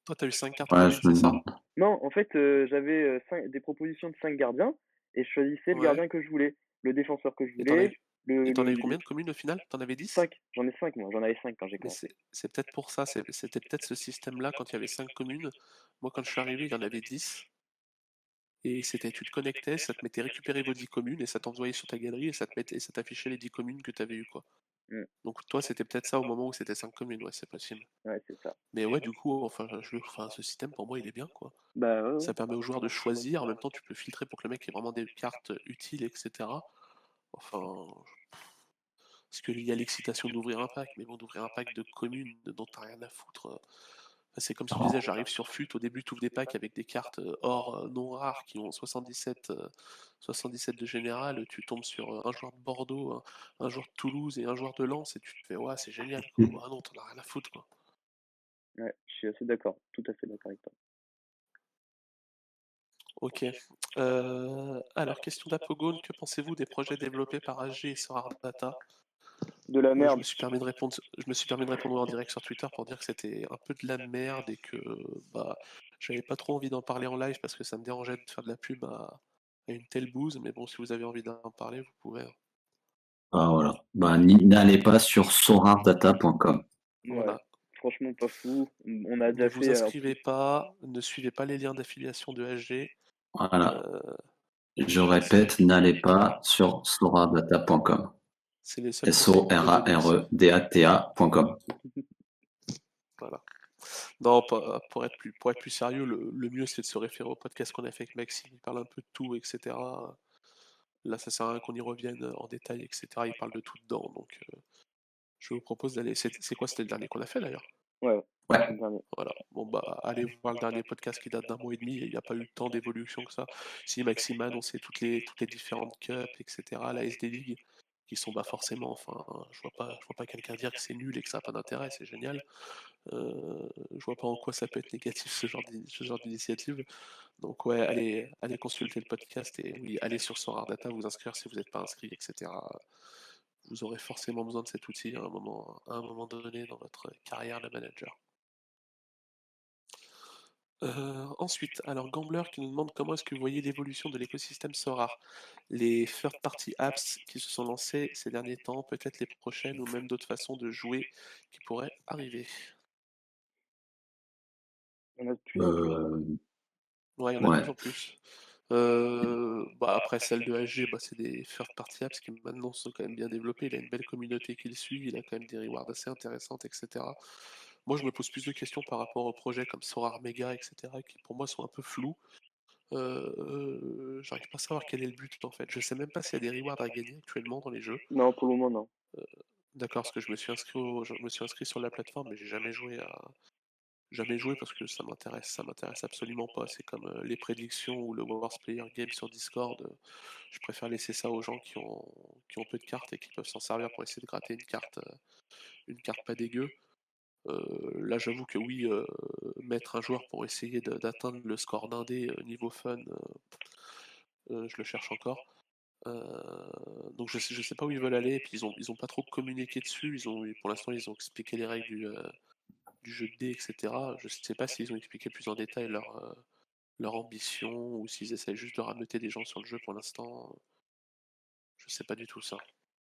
Speaker 1: Toi, t'as eu 5 cartes
Speaker 3: Ouais,
Speaker 1: communes,
Speaker 3: je me
Speaker 1: c'est ça?
Speaker 3: demande.
Speaker 2: Non, en fait, j'avais des propositions de 5 gardiens et je choisissais le
Speaker 1: Ouais.
Speaker 2: gardien que je voulais, le défenseur que je
Speaker 1: Et t'en as eu,
Speaker 2: voulais,
Speaker 1: et t'en as eu combien de communes au final? T'en avais 10?
Speaker 2: 5. J'en ai 5 moi, j'en avais 5 quand j'ai
Speaker 1: Mais
Speaker 2: commencé.
Speaker 1: c'est peut-être pour ça, c'était peut-être ce système-là quand il y avait 5 communes. Moi, quand je suis arrivé, il y en avait 10. Et c'était, tu te connectais, ça te mettait récupérer vos 10 communes et ça t'envoyait sur ta galerie et ça t'affichait les 10 communes que tu avais eues, quoi.
Speaker 2: Mmh.
Speaker 1: Donc toi, c'était peut-être ça au moment où c'était 5 communes, ouais, c'est possible.
Speaker 2: Ouais, c'est ça.
Speaker 1: Mais ouais, du coup, enfin, ce système pour moi, il est bien, quoi.
Speaker 2: Bah, ouais, ouais.
Speaker 1: Ça permet aux joueurs de choisir, en même temps, tu peux filtrer pour que le mec ait vraiment des cartes utiles, etc. Enfin, parce qu'il y a l'excitation d'ouvrir un pack, mais bon, d'ouvrir un pack de communes dont t'as rien à foutre. C'est comme si tu disais, j'arrive sur FUT, au début tu ouvres des packs avec des cartes or non rares qui ont 77 de général, tu tombes sur un joueur de Bordeaux, un joueur de Toulouse et un joueur de Lens et tu te fais ouais c'est génial quoi. Bah non, t'en as rien à foutre quoi.
Speaker 2: Ouais, je suis assez d'accord, tout à fait d'accord avec toi.
Speaker 1: Ok. Alors question d'Apogone, que pensez-vous des projets développés par AG et Sorar Data?
Speaker 2: De la
Speaker 1: Je
Speaker 2: merde.
Speaker 1: me suis permis de répondre, en direct sur Twitter pour dire que c'était un peu de la merde et que bah j'avais pas trop envie d'en parler en live parce que ça me dérangeait de faire de la pub à une telle bouse, mais bon, si vous avez envie d'en parler, vous pouvez, hein.
Speaker 3: Ah, voilà. Bah, n'allez pas sur sorardata.com.
Speaker 2: Ouais,
Speaker 1: Voilà.
Speaker 2: franchement pas fou. On a
Speaker 1: Ne
Speaker 2: déjà
Speaker 1: vous
Speaker 2: fait, en
Speaker 1: inscrivez
Speaker 2: plus
Speaker 1: pas, ne suivez pas les liens d'affiliation de HG.
Speaker 3: Voilà.
Speaker 1: euh,
Speaker 3: Je répète, n'allez pas sur sorardata.com.
Speaker 1: c'est les seuls conseils que je peux donner ici.
Speaker 3: SORAREDATA.com.
Speaker 1: Voilà. Non, pour être plus sérieux, le mieux c'est de se référer au podcast qu'on a fait avec Maxime. Il parle un peu de tout, etc. Là, ça sert à rien qu'on y revienne en détail, etc. Il parle de tout dedans, donc je vous propose d'aller. C'est quoi? C'était le dernier qu'on a fait d'ailleurs.
Speaker 2: ouais, c'est le
Speaker 3: Ouais.
Speaker 2: dernier.
Speaker 1: Voilà. Bon bah, allez voir le dernier podcast qui date d'un mois et demi. Et il n'y a pas eu tant d'évolution que ça. Si Maxime a annoncé toutes les différentes cups, etc. La SD League, qui sont bah forcément. Enfin, je vois pas quelqu'un dire que c'est nul et que ça n'a pas d'intérêt. C'est génial. Je vois pas en quoi ça peut être négatif ce genre d'initiative. Donc ouais, allez consulter le podcast et oui, allez sur Sorar Data, vous inscrire si vous n'êtes pas inscrit, etc. Vous aurez forcément besoin de cet outil à un moment donné dans votre carrière de manager. Ensuite, alors Gambler qui nous demande comment est-ce que vous voyez l'évolution de l'écosystème Sorar, les third-party apps qui se sont lancées ces derniers temps, peut-être les prochaines ou même d'autres façons de jouer qui pourraient arriver.
Speaker 2: Il y en a de plus en plus.
Speaker 3: Euh,
Speaker 1: Ouais, il y en a de plus
Speaker 3: ouais.
Speaker 1: en plus. Bah après, celle de HG, bah, c'est des third-party apps qui maintenant sont quand même bien développés. Il a une belle communauté qui le suit, il a quand même des rewards assez intéressantes, etc. Moi, je me pose plus de questions par rapport aux projets comme Sorar Mega, etc., qui pour moi sont un peu flous. J'arrive pas à savoir quel est le but en fait. Je sais même pas s'il y a des rewards à gagner actuellement dans les jeux.
Speaker 2: Non, pour le moment, non.
Speaker 1: D'accord, parce que je me suis inscrit sur la plateforme, mais j'ai jamais joué parce que ça m'intéresse absolument pas. C'est comme les prédictions ou le Worst Player Game sur Discord. Je préfère laisser ça aux gens qui ont peu de cartes et qui peuvent s'en servir pour essayer de gratter une carte pas dégueu. Là, j'avoue que oui, mettre un joueur pour essayer d'atteindre le score d'un dé niveau fun, je le cherche encore. Donc je sais pas où ils veulent aller. Et puis ils ont pas trop communiqué dessus. Pour l'instant, ils ont expliqué les règles du jeu de dés, etc. Je sais pas s'ils ont expliqué plus en détail leur ambition ou s'ils essayent juste de rameuter des gens sur le jeu pour l'instant. Je sais pas du tout ça.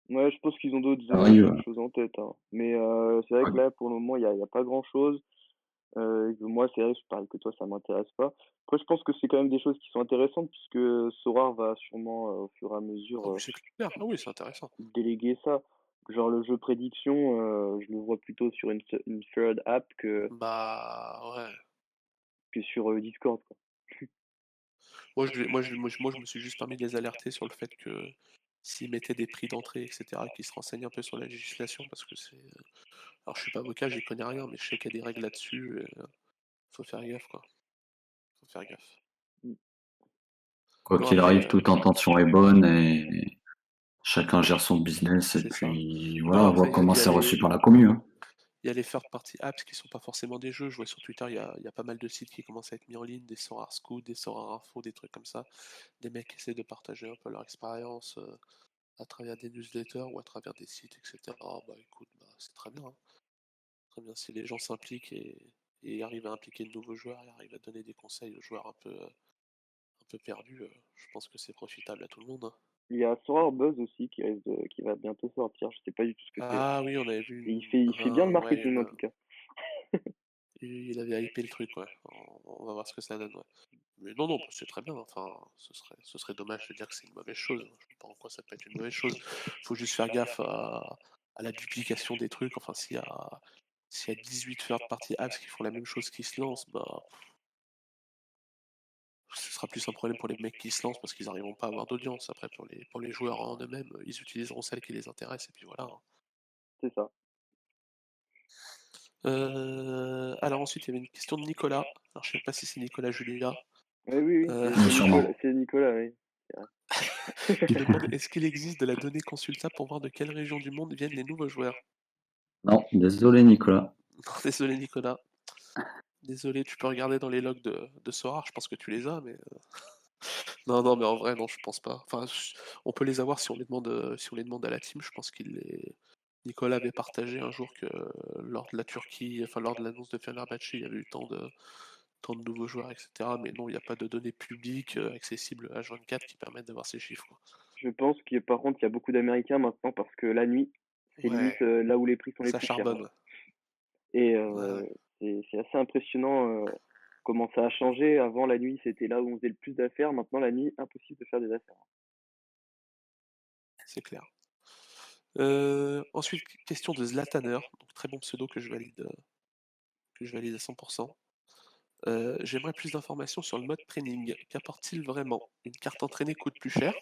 Speaker 2: Ouais, je pense qu'ils ont d'autres
Speaker 3: Arrive.
Speaker 2: choses en tête, hein. Mais c'est vrai que là, pour le moment, il y a pas grand-chose. Moi, c'est vrai, je pareil que toi, ça m'intéresse pas. Après, je pense que c'est quand même des choses qui sont intéressantes puisque Sora va sûrement, au fur et à
Speaker 1: Ah
Speaker 2: mesure,
Speaker 1: oui, c'est clair. Ah oui, c'est intéressant.
Speaker 2: déléguer ça. Genre le jeu prédiction, je le vois plutôt sur une third app
Speaker 1: Bah ouais.
Speaker 2: que sur Discord, quoi.
Speaker 1: Moi, je me suis juste permis de les alerter sur le fait que s'ils mettaient des prix d'entrée, etc., qu'ils se renseignent un peu sur la législation, parce que c'est. Alors, je suis pas avocat, j'y connais rien, mais je sais qu'il y a des règles là-dessus, et faut faire gaffe, quoi. Faut faire gaffe.
Speaker 2: Mm.
Speaker 3: Quoi
Speaker 1: Non,
Speaker 3: qu'il
Speaker 1: après,
Speaker 3: arrive, toute intention est bonne et chacun gère son business et
Speaker 1: c'est ça.
Speaker 3: puis
Speaker 1: Non,
Speaker 3: voilà, on voit
Speaker 1: après,
Speaker 3: comment c'est reçu par la commu, hein.
Speaker 1: il y a les third-party apps qui sont pas forcément des jeux. Je vois sur Twitter, il y a pas mal de sites qui commencent à être mis en ligne, des Sorare Scout, des Sorare Info, des trucs comme ça. Des mecs qui essaient de partager un peu leur expérience à travers des newsletters ou à travers des sites, etc. Bah écoute, bah, c'est très bien, hein. Très bien si les gens s'impliquent et arrive à impliquer de nouveaux joueurs et arrive à donner des conseils aux joueurs un peu perdus, je pense que c'est profitable à tout le monde, hein.
Speaker 2: Il y a Sora Buzz aussi qui va bientôt sortir. Je sais pas du tout ce que c'est.
Speaker 1: Ah oui, on avait vu
Speaker 2: Et il fait bien le
Speaker 1: ouais,
Speaker 2: marketing en tout cas.
Speaker 1: il avait hypé le truc, ouais. On va voir ce que ça donne, ouais. Mais non, non, c'est très bien. Enfin, ce serait dommage de dire que c'est une mauvaise chose. Je sais pas en quoi ça peut être une mauvaise chose. Faut juste faire gaffe à la duplication des trucs. Enfin, s'il y a 18 third party apps qui font la même chose qui se lancent, bah, ce sera plus un problème pour les mecs qui se lancent parce qu'ils n'arriveront pas à avoir d'audience. Après, pour les joueurs en eux-mêmes, ils utiliseront celles qui les intéressent et puis voilà, hein.
Speaker 2: C'est ça.
Speaker 1: Alors ensuite, il y avait une question de Nicolas. Alors, je sais pas si c'est Nicolas Julia.
Speaker 2: Oui, oui, oui,
Speaker 1: Euh,
Speaker 3: Sûrement.
Speaker 2: C'est Nicolas, oui.
Speaker 1: il demande est-ce qu'il existe de la donnée consultable pour voir de quelle région du monde viennent les nouveaux joueurs?
Speaker 3: Non, désolé Nicolas.
Speaker 1: Non, désolé Nicolas. Désolé, tu peux regarder dans les logs de Sora, je pense que tu les as, mais non, non, mais en vrai, non, je pense pas. Enfin, on peut les avoir si on les demande à la team. Je pense qu'il les. Nicolas avait partagé un jour que lors de la Turquie, enfin lors de l'annonce de Fenerbahçe, il y avait eu tant de nouveaux joueurs, etc. Mais non, il n'y a pas de données publiques accessibles à H24 qui permettent d'avoir ces chiffres, quoi.
Speaker 2: Je pense que par contre, il y a beaucoup d'Américains maintenant parce que la nuit, c'est
Speaker 1: Ouais,
Speaker 2: limite là où les prix sont les
Speaker 1: ça
Speaker 2: plus chers, hein.
Speaker 1: charbonne.
Speaker 2: Et
Speaker 1: Ouais, ouais.
Speaker 2: c'est assez impressionnant comment ça a changé. Avant, la nuit, c'était là où on faisait le plus d'affaires. Maintenant, la nuit, impossible de faire des affaires.
Speaker 1: C'est clair. Ensuite, question de Zlataner, donc très bon pseudo que je valide à 100%. J'aimerais plus d'informations sur le mode training. Qu'apporte-t-il vraiment? Une carte entraînée coûte plus cher?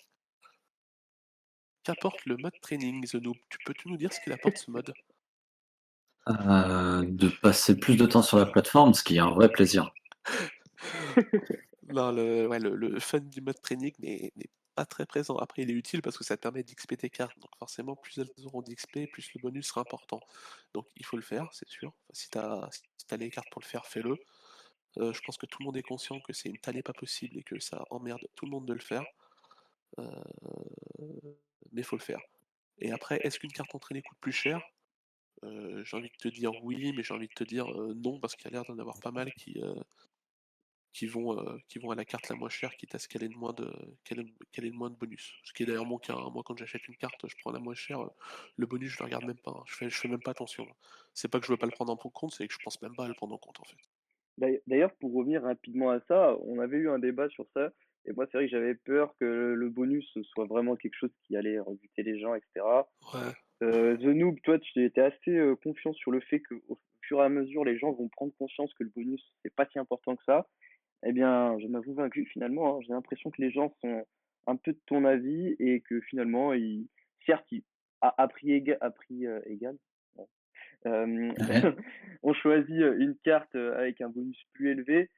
Speaker 1: Qu'apporte le mode training, The Noob? Peux-tu nous dire ce qu'il apporte ce mode?
Speaker 3: De passer plus de temps sur la plateforme, ce qui est un vrai plaisir.
Speaker 1: Non, ouais, le fun du mode training n'est pas très présent. Après, il est utile parce que ça te permet d'XP tes cartes. Donc forcément, plus elles auront d'XP, plus le bonus sera important. Donc il faut le faire, c'est sûr. Enfin, si t'as les cartes pour le faire, fais-le. Je pense que tout le monde est conscient que c'est une tannée pas possible et que ça emmerde tout le monde de le faire. Euh, mais il faut le faire. Et après, est-ce qu'une carte entraînée coûte plus cher? J'ai envie de te dire oui, mais j'ai envie de te dire non, parce qu'il y a l'air d'en avoir pas mal qui vont à la carte la moins chère, quitte à ce qu'elle ait le moins de bonus. Ce qui est d'ailleurs mon cas, hein. Moi, quand j'achète une carte, je prends la moins chère. Le bonus, je le regarde même pas, hein. Je fais même pas attention. C'est pas que je veux pas le prendre en compte, c'est que je pense même pas à le prendre en compte, en fait.
Speaker 2: D'ailleurs, pour revenir rapidement à ça, on avait eu un débat sur ça. Et moi, c'est vrai que j'avais peur que le bonus soit vraiment quelque chose qui allait rebuter les gens, etc.
Speaker 1: Ouais,
Speaker 2: The Noob, toi, tu étais assez confiant sur le fait qu'au fur et à mesure, les gens vont prendre conscience que le bonus, c'est pas si important que ça. Eh bien, je m'avoue vaincu finalement, hein. J'ai l'impression que les gens sont un peu de ton avis et que finalement, certes, à prix égal, ouais,
Speaker 3: Ouais.
Speaker 2: on choisit une carte avec un bonus plus élevé,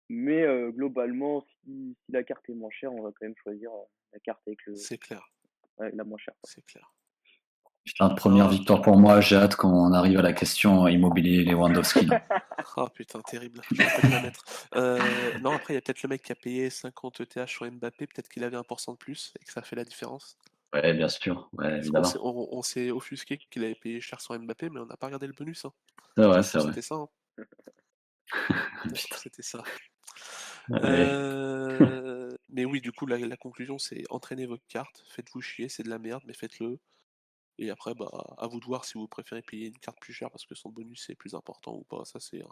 Speaker 2: mais globalement, si la carte est moins chère, on va quand même choisir la carte avec
Speaker 1: c'est clair,
Speaker 2: la moins chère, quoi.
Speaker 1: c'est clair.
Speaker 3: Putain, première
Speaker 1: Non,
Speaker 3: victoire pour moi. J'ai hâte quand on arrive à la question immobilier Lewandowski, là.
Speaker 1: oh putain, terrible, j'aurais pas dû la mettre. Non, après, il y a peut-être le mec qui a payé 50 ETH sur Mbappé, peut-être qu'il avait 1% de plus et que ça fait la différence.
Speaker 3: Ouais, bien sûr. Ouais,
Speaker 1: Parce qu'on
Speaker 3: évidemment.
Speaker 1: on s'est offusqué qu'il avait payé cher sur Mbappé, mais on n'a pas regardé le bonus, hein.
Speaker 3: C'est
Speaker 1: Ça
Speaker 3: vrai,
Speaker 1: se
Speaker 3: c'est
Speaker 1: trouve,
Speaker 3: vrai.
Speaker 1: c'était ça, hein. Ça se trouve,
Speaker 3: Putain.
Speaker 1: c'était ça.
Speaker 3: Allez.
Speaker 1: Mais oui, du coup, la conclusion, c'est entraînez vos cartes, faites-vous chier, c'est de la merde, mais faites-le. Et après, bah, à vous de voir si vous préférez payer une carte plus chère parce que son bonus est plus important ou pas. Ça, c'est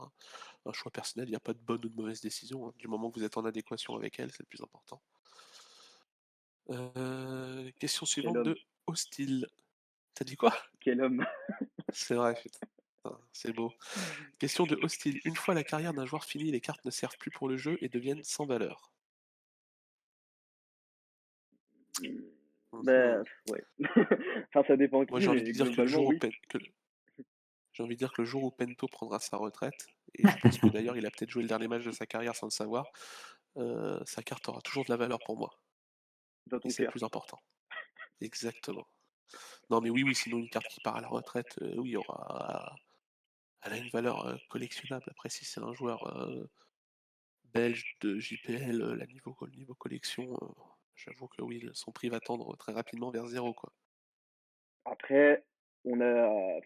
Speaker 1: un choix personnel. Il n'y a pas de bonne ou de mauvaise décision, hein. Du moment que vous êtes en adéquation avec elle, c'est le plus important. Question
Speaker 2: Quel
Speaker 1: suivante
Speaker 2: homme,
Speaker 1: de Hostile. T'as dit quoi?
Speaker 2: quel homme.
Speaker 1: C'est vrai, putain. Putain, c'est beau. Question de Hostile. Une fois la carrière d'un joueur finie, les cartes ne servent plus pour le jeu et deviennent sans valeur.
Speaker 2: Ben,
Speaker 1: Mhm.
Speaker 2: ouais. Enfin, ça dépend
Speaker 1: Moi,
Speaker 2: qui, mais globalement, oui.
Speaker 1: j'ai envie de dire que le jour où Pento prendra sa retraite, et je pense que d'ailleurs il a peut-être joué le dernier match de sa carrière sans le savoir, sa carte aura toujours de la valeur pour moi.
Speaker 2: Dans
Speaker 1: Et
Speaker 2: ton
Speaker 1: c'est le
Speaker 2: cœur.
Speaker 1: plus important. Exactement. Non mais oui, oui, sinon une carte qui part à la retraite, oui, elle a une valeur collectionnable. Après, si c'est un joueur belge de JPL, le niveau collection, j'avoue que oui, son prix va tendre très rapidement vers zéro, quoi.
Speaker 2: Après, on a,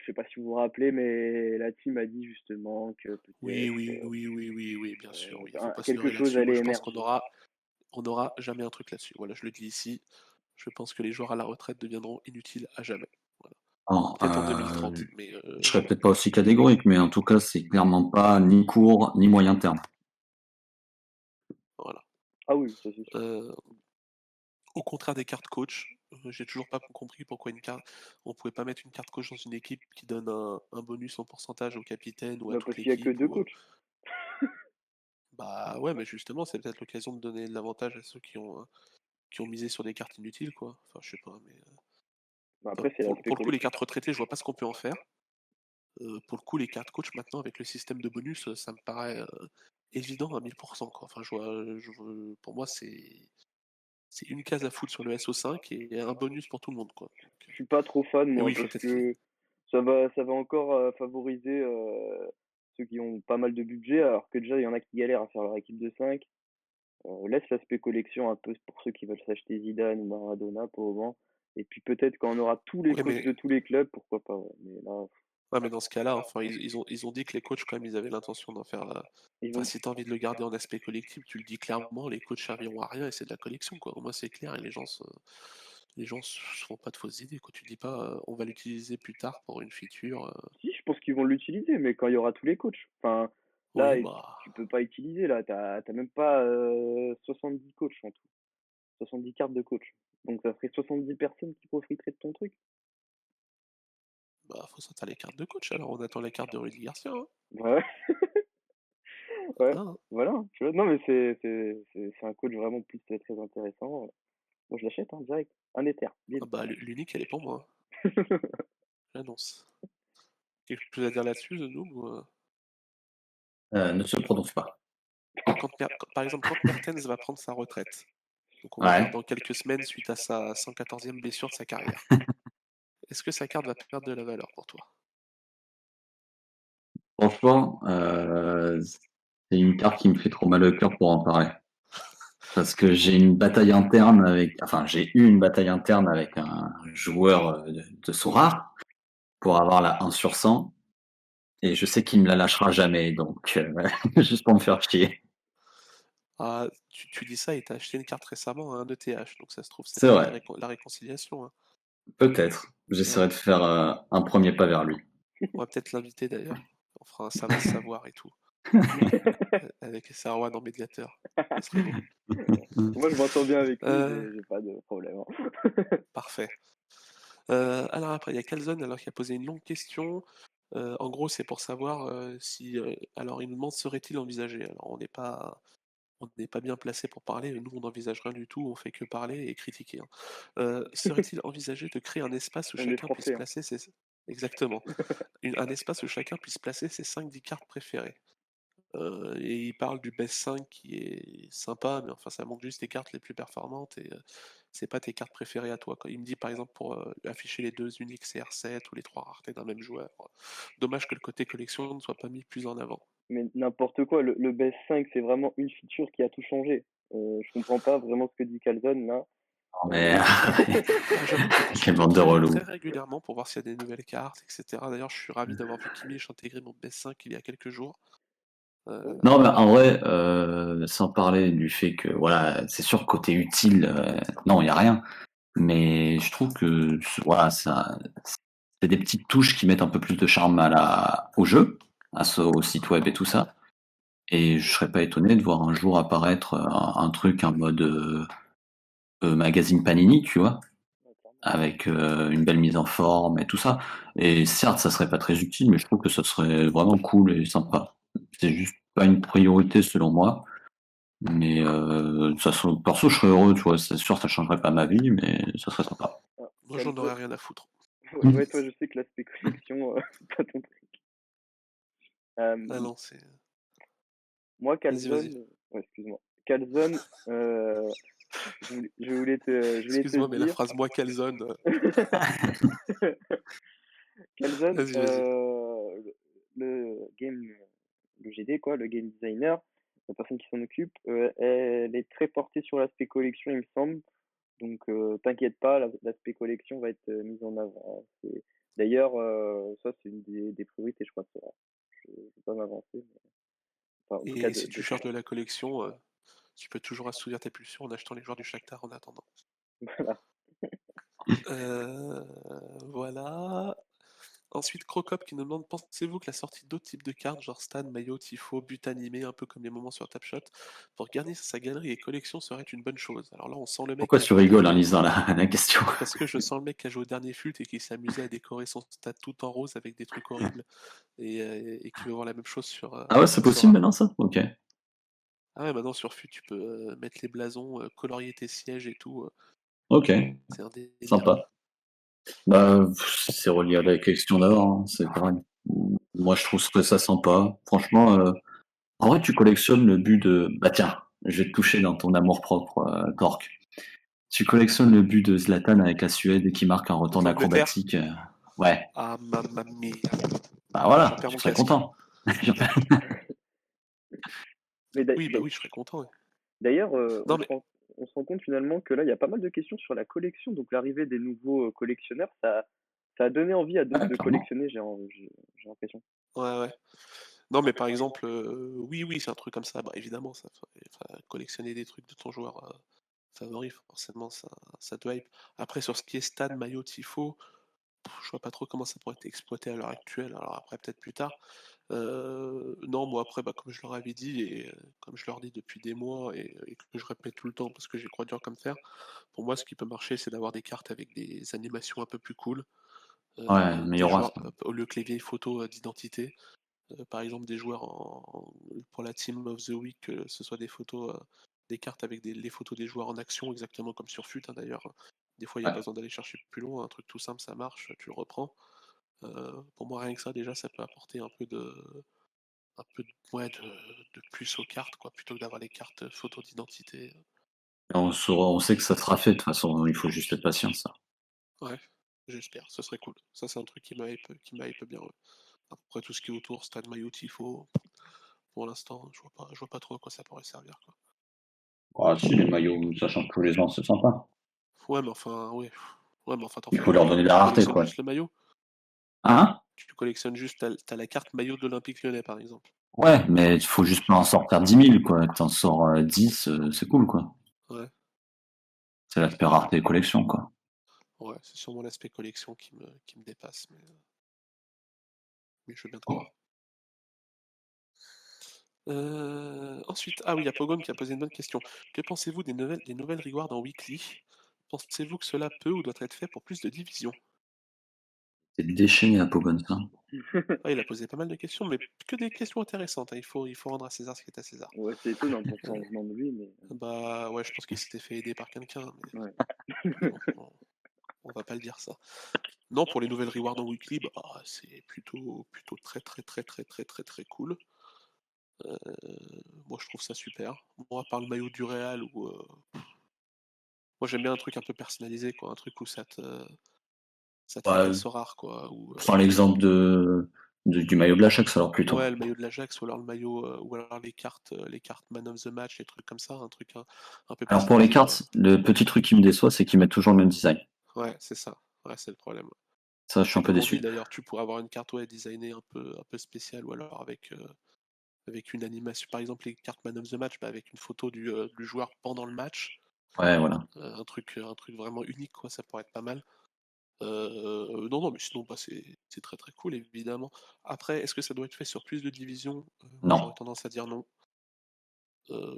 Speaker 2: je sais pas si vous vous rappelez, mais la team a dit justement que
Speaker 1: Oui,
Speaker 2: peut-être
Speaker 1: oui, oui, oui, oui, oui, bien sûr, oui, il faut pas se
Speaker 2: quelque
Speaker 1: leurrer
Speaker 2: chose
Speaker 1: là-dessus. Moi,
Speaker 2: allait
Speaker 1: je pense qu'on
Speaker 2: émerger.
Speaker 1: aura jamais un truc là-dessus. Voilà, je le dis ici. Je pense que les joueurs à la retraite deviendront inutiles à jamais. Voilà.
Speaker 3: Alors,
Speaker 1: Peut-être en 2030, mais
Speaker 3: je serais peut-être pas aussi catégorique, mais en tout cas, c'est clairement pas ni court ni moyen terme.
Speaker 1: voilà.
Speaker 2: Ah oui, ça c'est sûr.
Speaker 1: Au contraire des cartes coach, j'ai toujours pas compris pourquoi on pouvait pas mettre une carte coach dans une équipe qui donne un bonus en pourcentage au capitaine ou à
Speaker 2: Bah,
Speaker 1: toute
Speaker 2: parce qu'il y a que
Speaker 1: l'équipe.
Speaker 2: 2 coachs.
Speaker 1: Bah ouais, mais justement, c'est peut-être l'occasion de donner de l'avantage à ceux qui ont misé sur des cartes inutiles, quoi. Enfin, je sais pas, mais
Speaker 2: Bah,
Speaker 1: enfin,
Speaker 2: après, c'est l'aspect
Speaker 1: pour le coup, les
Speaker 2: collectif.
Speaker 1: cartes retraitées, je vois pas ce qu'on peut en faire. Pour le coup, les cartes coach maintenant avec le système de bonus, ça me paraît évident à 1000%, quoi. Enfin, pour moi, c'est une case à foutre sur le SO5 et un bonus pour tout le monde, quoi.
Speaker 2: Je suis pas trop fan,
Speaker 1: Et
Speaker 2: moi,
Speaker 1: oui,
Speaker 2: parce
Speaker 1: peut-être qu'il
Speaker 2: que ça va encore favoriser ceux qui ont pas mal de budget, alors que déjà, il y en a qui galèrent à faire leur équipe de 5. Laisse l'aspect collection un peu pour ceux qui veulent s'acheter Zidane ou Maradona pour le moment. Et puis peut-être quand on aura tous les
Speaker 1: ouais,
Speaker 2: coachs de tous les clubs, pourquoi pas. Ouais. Mais là,
Speaker 1: ouais, mais dans ce cas-là, enfin, ils ont dit que les coachs, quand même, ils avaient l'intention d'en faire.
Speaker 2: ils
Speaker 1: Enfin,
Speaker 2: vont.
Speaker 1: si t'as envie de le garder en aspect collectif, tu le dis clairement, les coachs serviront à rien et c'est de la collection, quoi. Au moins, c'est clair et les gens se font pas de fausses idées, quoi. Tu dis pas, on va l'utiliser plus tard pour une feature.
Speaker 2: Si, je pense qu'ils vont l'utiliser, mais quand il y aura tous les coachs. Enfin, là,
Speaker 1: Oui, bah.
Speaker 2: tu peux pas utiliser, là. T'as même pas 70 coachs en tout. 70 cartes de coach. Donc ça ferait 70 personnes qui profiteraient de ton truc.
Speaker 1: Bah, faut sortir les cartes de coach, alors on attend les cartes de Rudy Garcia, hein.
Speaker 2: Ouais, ouais.
Speaker 1: Hein.
Speaker 2: Voilà. Tu vois, non, mais c'est un coach vraiment plus très intéressant. Moi, je l'achète, hein, direct. Un Ether.
Speaker 1: Ah
Speaker 2: Bim.
Speaker 1: bah, l'unique, elle est pour moi, j'annonce. Quelque chose à dire là-dessus, The Noob, ou,
Speaker 3: Ne se prononce pas.
Speaker 1: par exemple, quand Mertens va prendre sa retraite, donc on va dire
Speaker 3: Ouais.
Speaker 1: dans quelques semaines suite à sa 114e blessure de sa carrière, est-ce que sa carte va perdre de la valeur pour toi?
Speaker 3: Franchement, c'est une carte qui me fait trop mal au cœur pour en parler. Parce que j'ai une bataille interne enfin, j'ai eu une bataille interne avec un joueur de Sora pour avoir la 1 sur 100 et je sais qu'il me la lâchera jamais, donc juste pour me faire chier.
Speaker 1: Ah, tu dis ça et t'as acheté une carte récemment à un ETH, donc ça se trouve, c'est
Speaker 3: C'est
Speaker 1: peut-être
Speaker 3: vrai,
Speaker 1: la réconciliation, hein.
Speaker 3: peut-être.
Speaker 1: Ouais.
Speaker 3: J'essaierai de faire un premier pas vers lui.
Speaker 1: On va peut-être l'inviter d'ailleurs. On fera un ça va se savoir et tout, avec Sarwan en médiateur. Ça serait beau.
Speaker 2: Moi, je m'entends bien avec lui,
Speaker 1: Euh,
Speaker 2: j'ai pas de problème, hein.
Speaker 1: Parfait. Alors après, il y a Calzone alors, qui a posé une longue question. En gros, c'est pour savoir si. Alors, il nous demande serait-il envisagé? Alors, on n'est pas bien placé pour parler. Nous, on n'envisage rien du tout. On fait que parler et critiquer, hein. Serait-il envisagé de créer un espace où
Speaker 2: On est
Speaker 1: chacun puisse
Speaker 2: français, hein.
Speaker 1: placer ses. Exactement. Un espace où chacun puisse placer ses 5-10 cartes préférées. Et il parle du best 5 qui est sympa, mais enfin ça manque juste tes cartes les plus performantes et c'est pas tes cartes préférées à toi, quoi. Il me dit par exemple pour afficher les 2 uniques CR7 ou les 3 raretés d'un même joueur. Dommage que le côté collection ne soit pas mis plus en avant.
Speaker 2: Mais n'importe quoi, le BS5, c'est vraiment une feature qui a tout changé. Je comprends pas vraiment ce que dit Calzone, là.
Speaker 3: Non mais
Speaker 1: Ah, j'avoue que je
Speaker 3: quelle
Speaker 1: consulte
Speaker 3: bande de
Speaker 1: très
Speaker 3: relous.
Speaker 1: régulièrement pour voir s'il y a des nouvelles cartes, etc. D'ailleurs, je suis ravi d'avoir vu Kimich intégrer mon BS5 il y a quelques jours.
Speaker 3: Non, mais en vrai, sans parler du fait que voilà, c'est sûr côté utile, non, il y a rien. Mais je trouve que voilà, ça, c'est des petites touches qui mettent un peu plus de charme au jeu, au site web et tout ça. Et je serais pas étonné de voir un jour apparaître un truc, un mode magazine Panini, tu vois, avec une belle mise en forme et tout ça. Et certes, ça serait pas très utile, mais je trouve que ça serait vraiment cool et sympa. C'est juste pas une priorité selon moi. Mais perso, je serais heureux, tu vois. C'est sûr, ça changerait pas ma vie, mais ça serait sympa.
Speaker 2: Ah,
Speaker 1: Moi, j'en aurais
Speaker 2: Calzone,
Speaker 1: rien à foutre.
Speaker 2: ouais, toi, je sais que l'aspect collection, c'est pas ton truc.
Speaker 1: Ah
Speaker 2: Euh,
Speaker 1: non, c'est.
Speaker 2: Moi,
Speaker 1: Vas-y, vas-y.
Speaker 2: Calzone, ouais, excuse-moi. Calzone, je voulais te
Speaker 1: Excuse-moi, mais la
Speaker 2: dire.
Speaker 1: phrase moi calzone.
Speaker 2: Calzone,
Speaker 1: Vas-y, vas-y.
Speaker 2: le game, le GD, quoi, le game designer, la personne qui s'en occupe, elle est très portée sur l'aspect collection, il me semble. Donc, t'inquiète pas, l'aspect collection va être mis en avant, hein. D'ailleurs, ça, c'est une des priorités, je crois, de Sora. Je vais pas m'avancer, mais enfin, en tout cas,
Speaker 1: Et si
Speaker 2: de
Speaker 1: tu cherches de la collection, tu peux toujours assouvir tes pulsions en achetant les joueurs du Shakhtar en attendant.
Speaker 2: voilà.
Speaker 1: Euh, voilà. Ensuite, Crocop qui nous demande, pensez-vous que la sortie d'autres types de cartes, genre Stan, Maillot, Tifo, but animé, un peu comme les moments sur Top Shot, pour garnir sa galerie et collection serait une bonne chose? Alors là, on sent le mec
Speaker 3: Pourquoi
Speaker 1: qui a
Speaker 3: tu
Speaker 1: joué au
Speaker 3: rigoles en
Speaker 1: dernier...
Speaker 3: lisant la question?
Speaker 1: Parce que je sens le mec qui a joué au dernier fut et qui s'est amusé à décorer son stade tout en rose avec des trucs horribles et qui veut voir la même chose
Speaker 3: Ah ouais, c'est
Speaker 1: sur
Speaker 3: possible
Speaker 1: Sora.
Speaker 3: maintenant ça? Ok.
Speaker 1: Ah ouais, maintenant sur FUT, tu peux mettre les blasons, colorier tes sièges et tout.
Speaker 3: Ok,
Speaker 1: C'est un délire.
Speaker 3: sympa. Bah, c'est relié à la question d'avant, hein, c'est pareil. Moi, je trouve ça sympa. Franchement, en vrai, tu collectionnes le but de... Bah tiens, je vais te toucher dans ton amour-propre, Cork. Tu collectionnes le but de Zlatan avec la Suède et qui marque un retour
Speaker 1: Contre l'Angleterre?
Speaker 3: d'acrobatique. Ouais,
Speaker 1: Ah, mamma mia.
Speaker 3: bah
Speaker 1: J'en
Speaker 3: voilà,
Speaker 1: perds
Speaker 3: tu
Speaker 1: mon
Speaker 3: serais
Speaker 1: casque.
Speaker 3: content.
Speaker 2: Mais
Speaker 1: Oui, bah oui, je serais content. Ouais.
Speaker 2: d'ailleurs,
Speaker 1: Non, mais
Speaker 2: on se rend compte finalement que là, il y a pas mal de questions sur la collection. Donc l'arrivée des nouveaux collectionneurs, ça a donné envie à d'autres
Speaker 3: Ouais,
Speaker 2: de
Speaker 3: clairement.
Speaker 2: collectionner, j'ai l'impression.
Speaker 1: ouais, ouais. Non, mais par exemple, oui, oui, c'est un truc comme ça. Bah évidemment, enfin, collectionner des trucs de ton joueur favori, forcément, ça te hype. Après, sur ce qui est stade, maillot, tifo, je vois pas trop comment ça pourrait être exploité à l'heure actuelle. Alors après, peut-être plus tard. Non, moi après, bah, comme je leur avais dit et comme je leur dis depuis des mois et que je répète tout le temps parce que j'y crois dur comme fer, pour moi, ce qui peut marcher, c'est d'avoir des cartes avec des animations un peu plus cool,
Speaker 3: Ouais, mais il y
Speaker 1: des
Speaker 3: aura
Speaker 1: joueurs
Speaker 3: ça.
Speaker 1: au lieu que les vieilles photos d'identité. Par exemple, des joueurs pour la Team of the Week, que ce soit des photos, des cartes avec les photos des joueurs en action, exactement comme sur FUT hein, d'ailleurs. Des fois, il n'y a pas
Speaker 3: Ouais.
Speaker 1: besoin d'aller chercher plus loin, un truc tout simple, ça marche, tu le reprends. Pour moi, rien que ça, déjà, ça peut apporter ouais, de plus aux cartes, quoi, plutôt que d'avoir les cartes photos d'identité.
Speaker 3: Et on sait que ça sera fait de toute façon, il faut juste être patient, ça.
Speaker 1: Ouais, j'espère, ce serait cool. Ça, c'est un truc qui m'hype bien. Ouais. Après, tout ce qui est autour, Stade Maillot, Tifo, pour l'instant, je vois pas trop à quoi ça pourrait servir, quoi.
Speaker 3: Ah, si les maillots, ça change tous les ans, c'est sympa.
Speaker 1: Ouais, mais enfin, ouais. Ouais, mais enfin, t'en
Speaker 3: Il
Speaker 1: fais
Speaker 3: faut
Speaker 1: quoi?
Speaker 3: leur donner de la
Speaker 1: Tu
Speaker 3: rareté,
Speaker 1: collectionnes
Speaker 3: quoi.
Speaker 1: juste le maillot?
Speaker 3: Hein?
Speaker 1: Tu collectionnes juste, t'as la carte maillot de l'Olympique Lyonnais, par exemple.
Speaker 3: Ouais, mais il faut juste pas en sortir 10 000, quoi. T'en sors 10, c'est cool, quoi.
Speaker 1: Ouais,
Speaker 3: C'est l'aspect rareté collection, quoi.
Speaker 1: ouais, c'est sûrement l'aspect collection qui me dépasse, mais je veux bien te croire. Ensuite, ah oui, il y a Pogon qui a posé une bonne question. Que pensez-vous des nouvelles rewards en weekly? Pensez-vous que cela peut ou doit être fait pour plus de divisions?
Speaker 3: C'est déchaîné à Pogon, ça.
Speaker 1: Ah, il a posé pas mal de questions, mais que des questions intéressantes. Hein. Il faut rendre à César ce qui est à César.
Speaker 2: Ouais, c'est étonnant pourtant venant de lui, mais
Speaker 1: Bah ouais, je pense qu'il s'était fait aider par quelqu'un,
Speaker 2: ouais.
Speaker 1: mais bon, on va pas le dire ça. Non, pour les nouvelles rewards en weekly, bah c'est plutôt très très très très très très très cool. Euh, moi je trouve ça super. Moi, à part le maillot du Real ou moi j'aime bien un truc un peu personnalisé, quoi, un truc où ça te fait ta
Speaker 3: Ouais,
Speaker 1: Sorare, quoi. Ou,
Speaker 3: prends l'exemple du maillot de la Chaxe, alors plutôt.
Speaker 1: ouais, le maillot de l'Ajax, ou alors le maillot, ou alors les cartes Man of the Match, les trucs comme ça, un truc un peu
Speaker 3: Alors pour les
Speaker 1: personnalisé, quoi.
Speaker 3: cartes, le petit truc qui me déçoit, c'est qu'ils mettent toujours le même design.
Speaker 1: Ouais, c'est ça. Ouais, c'est le problème. Ouais.
Speaker 3: Ça, je suis
Speaker 1: Et
Speaker 3: un peu
Speaker 1: comme on dit
Speaker 3: déçu.
Speaker 1: d'ailleurs, tu pourrais avoir une carte ouais, designée un peu spéciale, ou alors avec une animation, par exemple les cartes Man of the Match, bah, avec une photo du joueur pendant le match,
Speaker 3: Ouais, voilà.
Speaker 1: un truc vraiment unique, quoi, ça pourrait être pas mal. Non, non, mais sinon, bah, c'est très très cool, évidemment. Après, est-ce que ça doit être fait sur plus de divisions? Moi, j'aurais
Speaker 3: Non.
Speaker 1: tendance à dire non.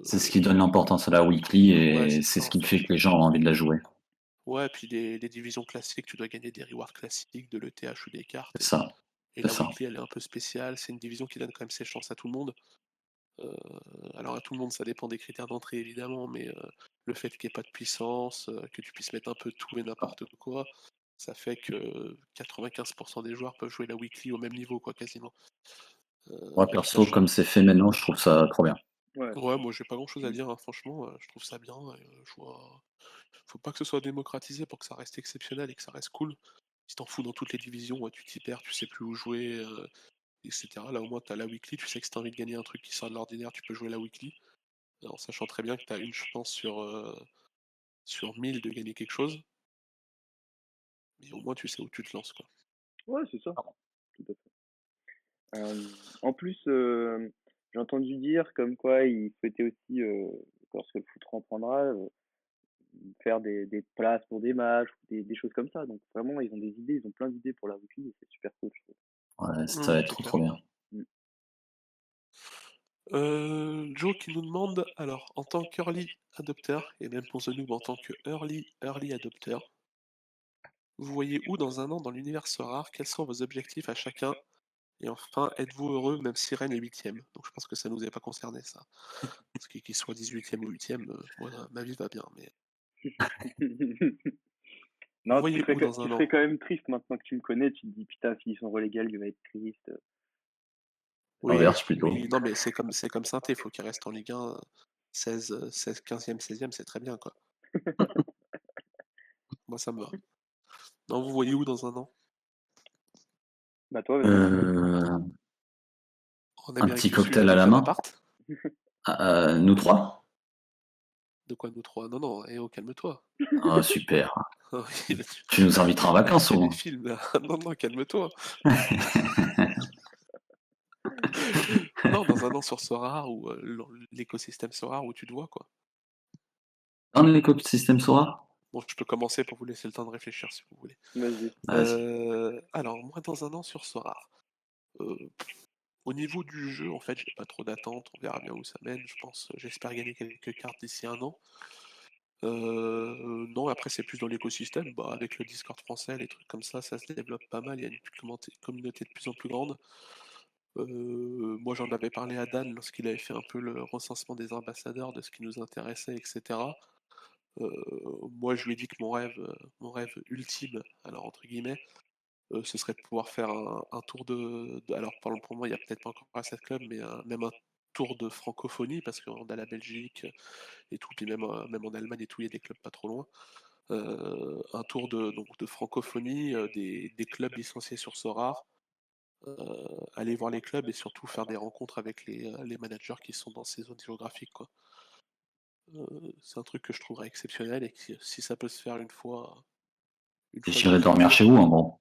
Speaker 3: C'est ce qui donne l'importance à la weekly
Speaker 1: Ouais,
Speaker 3: et
Speaker 1: c'est
Speaker 3: c'est
Speaker 1: ça
Speaker 3: ce
Speaker 1: en
Speaker 3: qui fait
Speaker 1: fait.
Speaker 3: que les gens ont envie de la jouer.
Speaker 1: Ouais, puis les divisions classiques, tu dois gagner des rewards classiques, de l'ETH ou des cartes.
Speaker 3: C'est ça.
Speaker 1: Et
Speaker 3: C'est
Speaker 1: la
Speaker 3: ça.
Speaker 1: weekly, elle est un peu spéciale. C'est une division qui donne quand même ses chances à tout le monde. Euh, alors à tout le monde, ça dépend des critères d'entrée évidemment, mais le fait qu'il n'y ait pas de puissance, que tu puisses mettre un peu tout et n'importe quoi, ça fait que 95% des joueurs peuvent jouer la weekly au même niveau, quoi, quasiment.
Speaker 3: Moi, perso, comme c'est fait maintenant, je trouve ça trop bien.
Speaker 2: Ouais.
Speaker 1: Ouais, moi j'ai pas grand chose à dire, hein, franchement, je trouve ça bien. Faut pas que ce soit démocratisé pour que ça reste exceptionnel et que ça reste cool. Si t'en fous dans toutes les divisions, ouais, tu t'y perds, tu sais plus où jouer, etc. Là au moins t'as la weekly, tu sais que si t'as envie de gagner un truc qui sort de l'ordinaire, tu peux jouer la weekly. En sachant très bien que t'as une chance sur 1000 de gagner quelque chose, mais au moins tu sais où tu te lances, quoi.
Speaker 2: Ouais, c'est ça, tout à fait. En plus, j'ai entendu dire comme quoi ils souhaitaient aussi, lorsque le foot reprendra, faire des places pour des matchs, des choses comme ça. Donc vraiment, ils ont des idées, ils ont plein d'idées pour la rugby et c'est super cool, je trouve.
Speaker 3: Ouais, ça va être
Speaker 1: C'est
Speaker 3: trop
Speaker 1: clair.
Speaker 3: trop bien.
Speaker 2: Mmh.
Speaker 1: Joe qui nous demande, alors, en tant qu'early adopteur, et même pour The Noob en tant que early adopteur, vous voyez où dans un an dans l'univers Sorare? Quels sont vos objectifs à chacun? Et enfin, êtes-vous heureux même si Rennes est 8ème? Donc je pense que ça nous avait pas concerné ça. Parce qu'il soit 18ème ou 8ème, moi ma vie va bien. Mais vous
Speaker 2: Non,
Speaker 1: voyez où dans
Speaker 2: tu
Speaker 1: un
Speaker 2: serais
Speaker 1: an?
Speaker 2: quand même triste maintenant que tu me connais, tu te dis: «Putain, s'ils sont relégués, il va être triste».
Speaker 1: Oui,
Speaker 3: Inverse plutôt.
Speaker 1: oui, non mais c'est comme Saint-Étienne, faut qu'il reste en Ligue 1, 16, 15e, 16e, c'est très bien quoi. Moi ça me va. Non, vous voyez où dans un an?
Speaker 2: Bah, toi, vas-y.
Speaker 3: Euh,
Speaker 1: En
Speaker 3: un
Speaker 1: Amérique
Speaker 3: petit
Speaker 1: du Sud
Speaker 3: cocktail à
Speaker 1: avec
Speaker 3: la
Speaker 1: un
Speaker 3: main.
Speaker 1: appart?
Speaker 3: Nous trois?
Speaker 1: De quoi nous trois? Non, non, oh, calme-toi.
Speaker 3: Ah, super.
Speaker 1: Ah oui, là,
Speaker 3: Tu nous inviteras en
Speaker 1: tu
Speaker 3: vacances
Speaker 1: fais
Speaker 3: au
Speaker 1: des
Speaker 3: moins.
Speaker 1: films là. Non, non, calme-toi. Non, dans un an sur Sora ou l'écosystème Sora où tu te vois quoi.
Speaker 3: Dans l'écosystème Sora?
Speaker 1: Bon, je peux commencer pour vous laisser le temps de réfléchir si vous voulez.
Speaker 2: Vas-y.
Speaker 3: Vas-y.
Speaker 1: Alors, moi, dans un an sur Sora, euh, au niveau du jeu, en fait, j'ai pas trop d'attentes. On verra bien où ça mène. Je pense, j'espère gagner quelques cartes d'ici un an. Non, après, c'est plus dans l'écosystème. Bah, avec le Discord français, les trucs comme ça se développe pas mal. Il y a une communauté de plus en plus grande. Moi, j'en avais parlé à Dan lorsqu'il avait fait un peu le recensement des ambassadeurs, de ce qui nous intéressait, etc. Moi, je lui ai dit que mon rêve ultime, alors entre guillemets, ce serait de pouvoir faire un tour alors pour moi, il n'y a peut-être pas encore assez de clubs, mais même un tour de francophonie, parce qu'on a la Belgique et tout, puis même en Allemagne et tout, il y a des clubs pas trop loin. Un tour donc de francophonie, des clubs licenciés sur Sorare, aller voir les clubs et surtout faire des rencontres avec les managers qui sont dans ces zones géographiques, quoi. C'est un truc que je trouverais exceptionnel et que si ça peut se faire une
Speaker 3: Et
Speaker 1: fois dans le
Speaker 3: j'irai dormir
Speaker 1: futur.
Speaker 3: chez vous en gros.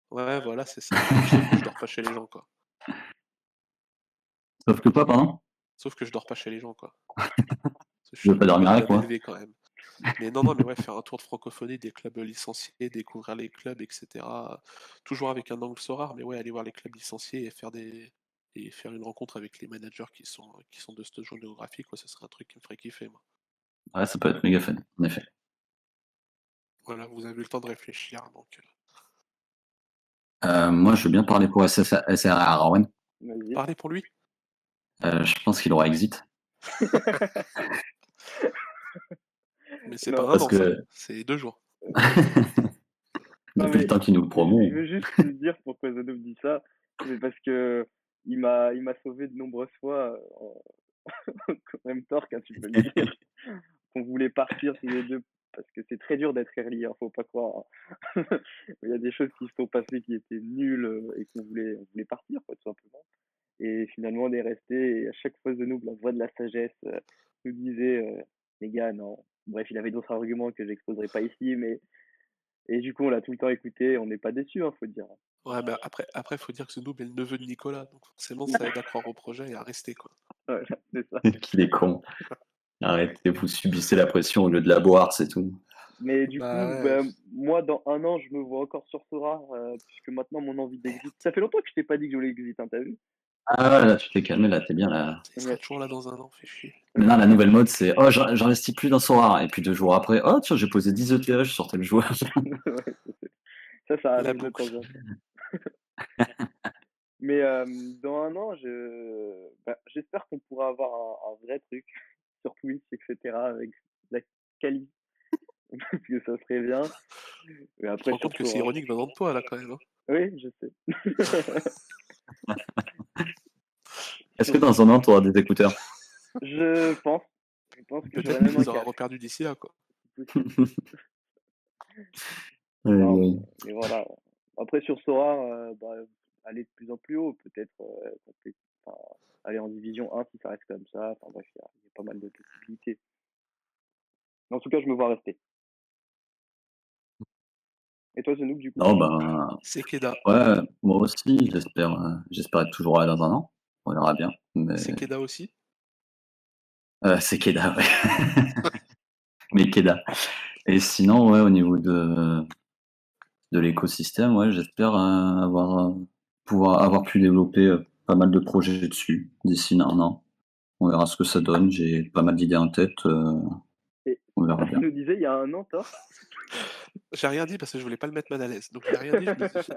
Speaker 1: Ouais, voilà, c'est ça. Sauf que je dors pas chez les gens, quoi.
Speaker 3: Sauf que quoi, pardon?
Speaker 1: Sauf que je dors pas chez les gens, quoi. Parce que je
Speaker 3: Je
Speaker 1: suis
Speaker 3: veux
Speaker 1: un
Speaker 3: pas
Speaker 1: peu
Speaker 3: dormir avec
Speaker 1: bien
Speaker 3: moi.
Speaker 1: élevé quand même. Mais non, non, mais ouais, faire un tour de francophonie, des clubs licenciés, découvrir les clubs, etc. Toujours avec un angle Sorare, mais ouais, aller voir les clubs licenciés et faire une rencontre avec les managers qui sont de cette zone géographique, quoi, ce serait un truc qui me ferait kiffer, moi.
Speaker 3: Ouais, ça peut être méga fun, en effet.
Speaker 1: Voilà, vous avez eu le temps de réfléchir, donc
Speaker 3: Moi, je veux bien parler pour SRR Rowan.
Speaker 2: Vas-y.
Speaker 1: parlez pour lui.
Speaker 3: Je pense qu'il aura exit.
Speaker 1: Mais c'est pas
Speaker 2: Non,
Speaker 1: un
Speaker 3: Parce
Speaker 1: an, ça.
Speaker 3: que
Speaker 1: C'est 2 jours.
Speaker 2: non,
Speaker 3: depuis le
Speaker 2: mais
Speaker 3: temps qu'il nous le
Speaker 2: je
Speaker 3: promet.
Speaker 2: veux juste te dire pourquoi Zadouf dit ça. C'est parce que il m'a sauvé de nombreuses fois en même tort, quand tu peux le dire, qu'on voulait partir tous les deux parce que c'est très dur d'être early, hein, faut pas croire, hein. Il y a des choses qui se sont passées qui étaient nulles et on voulait partir, quoi, tout simplement. Et finalement, on est resté. Et à chaque fois, Zenoub, la voix de la sagesse, nous disait les gars, non. Bref, il avait d'autres arguments que j'exposerai pas ici, mais. Et du coup, on l'a tout le temps écouté. On n'est pas déçus, hein, faut dire.
Speaker 1: Ouais, mais après, faut dire que ce noob est le neveu de Nicolas, donc forcément, ça aide à croire au projet et à rester, quoi.
Speaker 2: Voilà, c'est ça.
Speaker 3: Qu'il est con. Arrêtez, vous subissez la pression au lieu de la boire, c'est tout.
Speaker 2: Mais du
Speaker 1: Bah
Speaker 2: coup,
Speaker 1: ouais.
Speaker 2: bah, moi, dans un an, je me vois encore sur Sora, puisque maintenant, mon envie d'exit. Ça fait longtemps que je t'ai pas dit que je voulais exit, hein, t'as vu?
Speaker 3: Ah ouais, là, tu t'es calmé, là, t'es bien, là.
Speaker 1: Il sera
Speaker 2: Ouais.
Speaker 1: toujours là dans un an, fait chier.
Speaker 3: Maintenant, la nouvelle mode, c'est oh, j'investis plus dans Sora. Et puis 2 jours après, oh, tiens, j'ai posé 10 ETH sur tel joueur.
Speaker 2: Ouais, ça
Speaker 1: La
Speaker 2: arrive de temps
Speaker 1: boucle.
Speaker 2: en temps. Mais dans un an, j'espère qu'on pourra avoir un vrai truc sur Twitch, etc. avec la qualité, parce que ça serait bien. Et
Speaker 1: Tu te
Speaker 2: après,
Speaker 1: rends
Speaker 2: sur
Speaker 1: compte que c'est
Speaker 2: Sora.
Speaker 1: ironique venant de toi, là, quand même, hein.
Speaker 2: Oui, je sais.
Speaker 3: Est-ce que
Speaker 2: Sur-
Speaker 3: dans un an, tu auras des écouteurs?
Speaker 2: Je pense. Je pense que j'aurai
Speaker 1: Peut-être qu'il
Speaker 2: même un
Speaker 1: les aura
Speaker 2: casque,
Speaker 1: reperdus d'ici là, quoi.
Speaker 2: c'est possible.
Speaker 3: Aïe,
Speaker 2: Non,
Speaker 3: aïe.
Speaker 2: mais voilà. Après, sur Sora, aller de plus en plus haut, peut-être enfin, aller en division 1 si ça reste comme ça. Enfin bref, il y a pas mal de possibilités. Mais en tout cas, je me vois rester. Et toi, Zenouk, du coup?
Speaker 3: Non, ben,
Speaker 1: C'est Keda.
Speaker 3: ouais, moi aussi, j'espère être toujours là dans un an. On verra bien. Mais
Speaker 1: C'est Keda aussi.
Speaker 3: c'est Keda, ouais. Mais Keda. Et sinon, ouais, au niveau de l'écosystème, ouais, j'espère pouvoir avoir pu développer pas mal de projets dessus d'ici un an. On verra ce que ça donne. J'ai pas mal d'idées en tête.
Speaker 2: Et
Speaker 3: On verra
Speaker 2: tu
Speaker 3: bien.
Speaker 2: nous disais il y a un an, Thor?
Speaker 1: J'ai rien dit parce que je voulais pas le mettre mal à l'aise. Donc j'ai rien dit.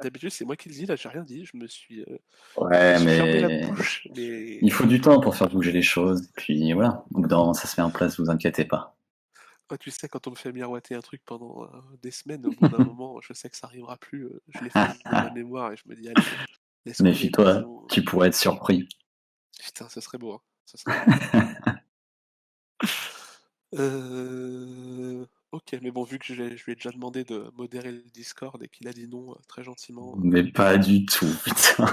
Speaker 1: D'habitude c'est moi qui le dis. Là j'ai rien dit. Je me
Speaker 3: Ouais,
Speaker 1: suis fermé la
Speaker 3: mais
Speaker 1: bouche. Mais
Speaker 3: il faut du temps pour faire bouger les choses. Puis voilà, au bout d'un moment, ça se met en place, vous inquiétez pas.
Speaker 1: tu sais, quand on me fait miroiter un truc pendant des semaines, au bout d'un moment, je sais que ça arrivera plus. Je l'efface de ma mémoire et je me dis allez, laisse couler. De toute
Speaker 3: Méfie-toi,
Speaker 1: façon,
Speaker 3: tu pourrais être surpris.
Speaker 1: putain, ce serait beau. Hein. Ce serait beau. Ok, mais bon, vu que je lui ai déjà demandé de modérer le Discord et qu'il a dit non très gentiment.
Speaker 3: Mais pas du tout, putain.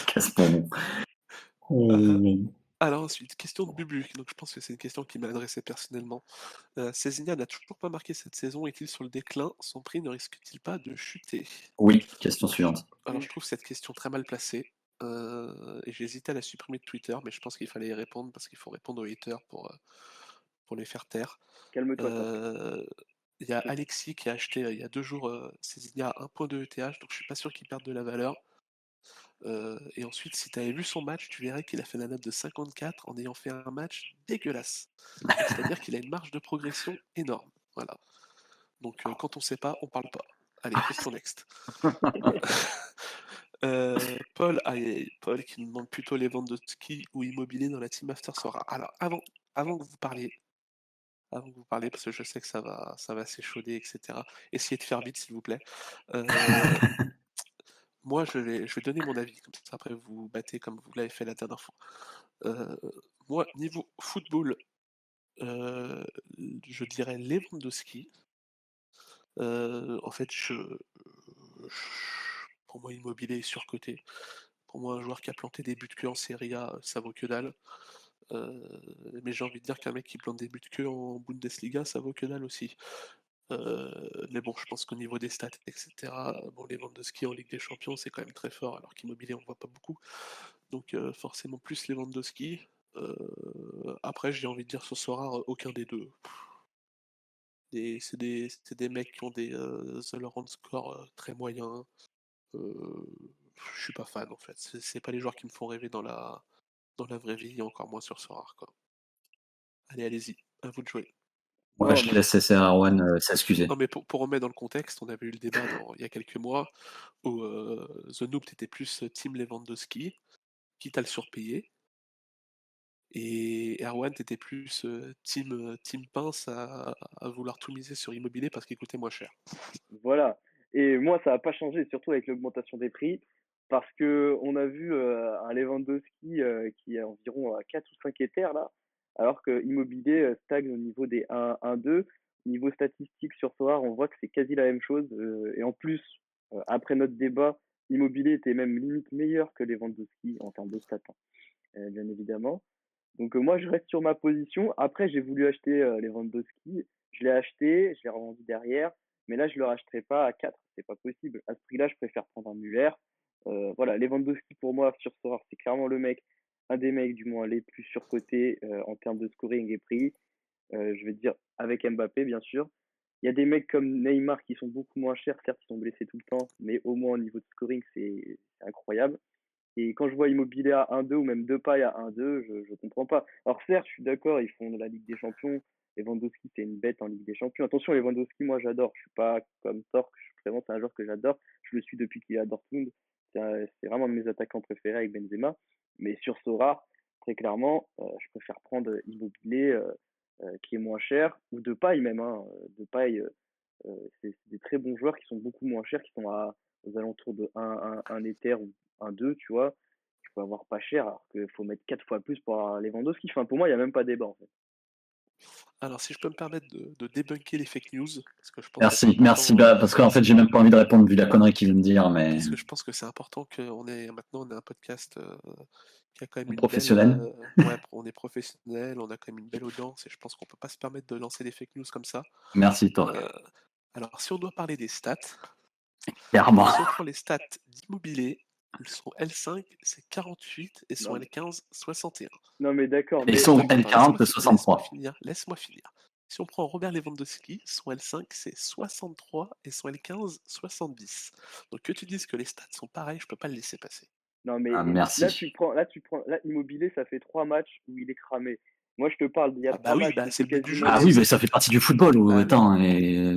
Speaker 3: Casse mon
Speaker 1: euh,
Speaker 3: nom.
Speaker 1: alors ensuite, question de Bubu. Donc je pense que c'est une question qui m'a adressée personnellement. Cézinha n'a toujours pas marqué cette saison. Est-il sur le déclin? Son prix ne risque-t-il pas de chuter?
Speaker 3: Oui, question suivante.
Speaker 1: Alors je trouve cette question très mal placée. Et j'ai hésité à la supprimer de Twitter, mais je pense qu'il fallait y répondre parce qu'il faut répondre aux haters pour les faire taire.
Speaker 2: Calme-toi, Thor.
Speaker 1: Il y a Alexis qui a acheté il y a 2 jours Cézinha à 1,2 ETH, donc je suis pas sûr qu'il perde de la valeur. Et ensuite, si tu avais vu son match, tu verrais qu'il a fait la note de 54 en ayant fait un match dégueulasse. C'est-à-dire qu'il a une marge de progression énorme. Voilà. Donc quand on sait pas, on parle pas. Allez, question next. Paul qui nous demande plutôt les ventes de ski ou immobilier dans la team After Sora. Alors avant que vous parliez, parce que je sais que ça va s'échauder, etc. Essayez de faire vite, s'il vous plaît. Moi, je vais donner mon avis, comme ça après vous vous battez comme vous l'avez fait la dernière fois. Moi, niveau football, je dirais Lewandowski. En fait, pour moi, Immobilier est surcoté. Pour moi, un joueur qui a planté des buts que en Serie A, ça vaut que dalle. Mais j'ai envie de dire qu'un mec qui plante des buts que en Bundesliga, ça vaut que dalle aussi. Mais bon, je pense qu'au niveau des stats, etc., bon, les ventes de ski en Ligue des Champions, c'est quand même très fort, alors qu'Immobilier, on voit pas beaucoup. Donc forcément plus les ventes de ski. Après, j'ai envie de dire ce sera aucun des deux. C'est des mecs qui ont des all-around score très moyens. Je suis pas fan en fait. C'est pas les joueurs qui me font rêver dans la vraie vie, et encore moins sur Sorare, quoi. Allez, allez-y, à vous de jouer.
Speaker 3: Ouais,
Speaker 2: Non,
Speaker 3: je
Speaker 2: mais
Speaker 3: laisse SR Arwan s'excuser.
Speaker 1: Non, mais pour remettre dans le contexte, on avait eu le débat il y a quelques mois où The Noob était plus team Lewandowski, quitte à le surpayer, et Erwan t'étais plus team Pince à vouloir tout miser sur Immobilier parce qu'il coûtait moins cher.
Speaker 2: voilà. Et moi, ça n'a pas changé, surtout avec l'augmentation des prix, parce que on a vu un Lewandowski qui est environ à 4 ou 5 Ethers là, alors que Immobilier stagne au niveau des 1-2. Niveau statistique sur Soar, on voit que c'est quasi la même chose. Et en plus, après notre débat, Immobilier était même limite meilleur que Lewandowski en termes de stats, hein, bien évidemment. Donc moi, je reste sur ma position. Après, j'ai voulu acheter Lewandowski. Je l'ai acheté, je l'ai revendu derrière. Mais là, je le rachèterai pas à 4. C'est pas possible. À ce prix-là, je préfère prendre un Muller. Voilà, Lewandowski, pour moi, sur Sorare, c'est clairement le mec, un des mecs, du moins, les plus surcotés en termes de scoring et prix. Je vais dire avec Mbappé, bien sûr. Il y a des mecs comme Neymar qui sont beaucoup moins chers. Certes, ils sont blessés tout le temps. Mais au moins, au niveau de scoring, c'est incroyable. Et quand je vois Immobilier à 1-2 ou même Depay à 1-2, je comprends pas. Alors certes, je suis d'accord, ils font de la Ligue des Champions. Lewandowski, c'est une bête en Ligue des Champions. Attention, Lewandowski, moi j'adore. Je suis pas comme Torque, vraiment, c'est un joueur que j'adore. Je le suis depuis qu'il est à Dortmund. C'est vraiment un de mes attaquants préférés avec Benzema. Mais sur Sora, très clairement, je préfère prendre Immobilier qui est moins cher, ou Depay même. Hein. Depay, c'est des très bons joueurs qui sont beaucoup moins chers, qui sont aux alentours de 1 Ether ou 1-2, tu vois. Tu peux avoir pas cher, alors qu'il faut mettre 4 fois plus pour avoir Lewandowski. Enfin, pour moi, il n'y a même pas débat, en fait.
Speaker 1: Alors, si je peux me permettre de débunker les fake news, parce que je pense que c'est
Speaker 3: Merci,
Speaker 1: important,
Speaker 3: parce qu'en fait, j'ai même pas envie de répondre vu la connerie qu'il vient de dire, mais
Speaker 1: parce que je pense que c'est important maintenant on est un podcast qui a quand même une belle,
Speaker 3: professionnel.
Speaker 1: ouais, on est professionnel, on a quand même une belle audience, et je pense qu'on peut pas se permettre de lancer des fake news comme ça.
Speaker 3: Merci, Torque.
Speaker 1: Euh, Alors, si on doit parler des stats,
Speaker 3: Clairement.
Speaker 1: si on prend les stats d'Immobilier, son L5, c'est 48 et son
Speaker 2: Non, mais,
Speaker 1: L15, 61.
Speaker 2: non, mais d'accord,
Speaker 3: Et
Speaker 2: mais
Speaker 3: son
Speaker 1: Attends,
Speaker 3: L40,
Speaker 1: laisse-moi
Speaker 3: 63.
Speaker 1: finir. Si on prend Robert Lewandowski, son L5 c'est 63 et son L15 70. Donc que tu dises que les stats sont pareils, je peux pas le laisser passer.
Speaker 2: non,
Speaker 3: Ah,
Speaker 2: mais
Speaker 3: merci.
Speaker 2: là, Immobilier, ça fait 3 matchs où il est cramé. Moi, je te parle d'il y a
Speaker 1: Ah
Speaker 2: 3
Speaker 1: bah oui,
Speaker 2: matchs
Speaker 1: bah
Speaker 2: où
Speaker 1: c'est
Speaker 2: c'est
Speaker 1: le but du jeu,
Speaker 2: quasiment
Speaker 3: Ah
Speaker 1: c'est
Speaker 3: oui,
Speaker 2: des.
Speaker 3: mais ça fait partie du football.
Speaker 1: bah oui.
Speaker 3: Attends,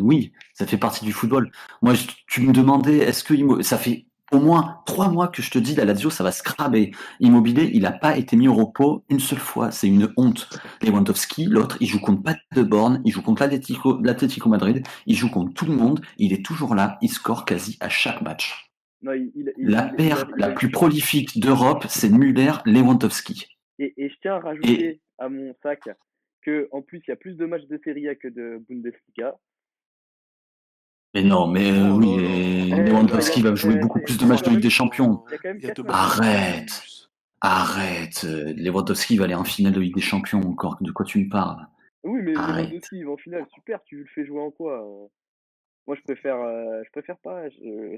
Speaker 3: oui, ça fait partie du football. Moi, tu me demandais, est-ce que ça fait au moins 3 mois que je te dis, la Lazio, ça va se cramer. Immobilier, il n'a pas été mis au repos une seule fois. C'est une honte. Lewandowski, l'autre, il joue contre Paderborn, il joue contre l'Atlético Madrid, il joue contre tout le monde. Il est toujours là, il score quasi à chaque match.
Speaker 2: Non,
Speaker 3: La paire la plus prolifique d'Europe, c'est Müller-Lewandowski.
Speaker 2: Et je tiens à
Speaker 3: Et
Speaker 2: rajouter à mon sac que en plus, il y a plus de matchs de Serie A que de Bundesliga.
Speaker 3: mais non, mais
Speaker 1: Oh
Speaker 3: oui,
Speaker 1: là
Speaker 3: et
Speaker 1: là,
Speaker 3: Lewandowski va jouer beaucoup plus de
Speaker 2: il y a
Speaker 3: matchs de
Speaker 2: quand
Speaker 3: Ligue
Speaker 2: même,
Speaker 3: des Champions.
Speaker 2: il y a quand même
Speaker 1: il y a
Speaker 2: 4
Speaker 1: 2
Speaker 2: matchs
Speaker 1: matchs
Speaker 2: de
Speaker 1: de
Speaker 2: Serie A.
Speaker 3: Arrête, arrête. Lewandowski va aller en finale de Ligue des Champions encore. De quoi tu me parles?
Speaker 2: Oui, mais
Speaker 3: Arrête.
Speaker 2: Lewandowski, il va en finale, super, tu le fais jouer en quoi Moi, je préfère pas.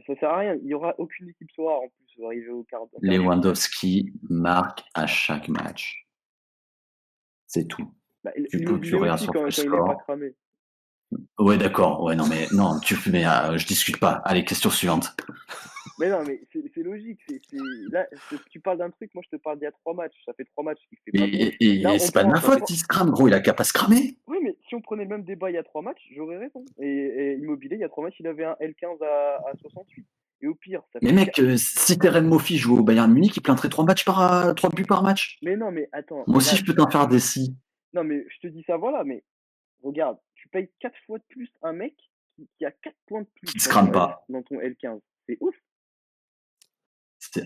Speaker 2: Ça sert à rien. Il y aura aucune équipe soir en plus arriver au quart de finale.
Speaker 3: Lewandowski marque à chaque match. C'est tout.
Speaker 2: Bah,
Speaker 3: Tu
Speaker 2: Immobilier
Speaker 3: regardes
Speaker 2: aussi
Speaker 3: son
Speaker 2: quand il est pas
Speaker 3: score.
Speaker 2: cramé.
Speaker 3: Ouais, d'accord. Ouais, non, mais non, je discute pas. Allez, question suivante.
Speaker 2: Mais non, mais c'est logique. Là, tu parles d'un truc, moi je te parle d'il y a 3 matchs. Ça fait 3 matchs qu'il fait pas bon. Là,
Speaker 3: Et c'est pas de ma faute, il se crame, gros. Il a qu'à pas se cramer.
Speaker 2: Oui, mais si on prenait le même débat il y a 3 matchs, j'aurais raison. Et Immobilier, il y a 3 matchs, il avait un L15 à 68. Et au pire, ça
Speaker 3: Mais
Speaker 2: fait.
Speaker 3: mec, si Terem Moffi joue au Bayern Munich, il planterait 3 buts par match.
Speaker 2: Mais non, mais attends,
Speaker 3: Moi
Speaker 2: mais
Speaker 3: aussi,
Speaker 2: là,
Speaker 3: je peux t'en faire des si.
Speaker 2: non, mais je te dis ça, voilà, mais regarde, tu payes 4 fois de plus un mec qui a 4 points de plus
Speaker 3: Qui se crame pas.
Speaker 2: dans ton L15. C'est ouf.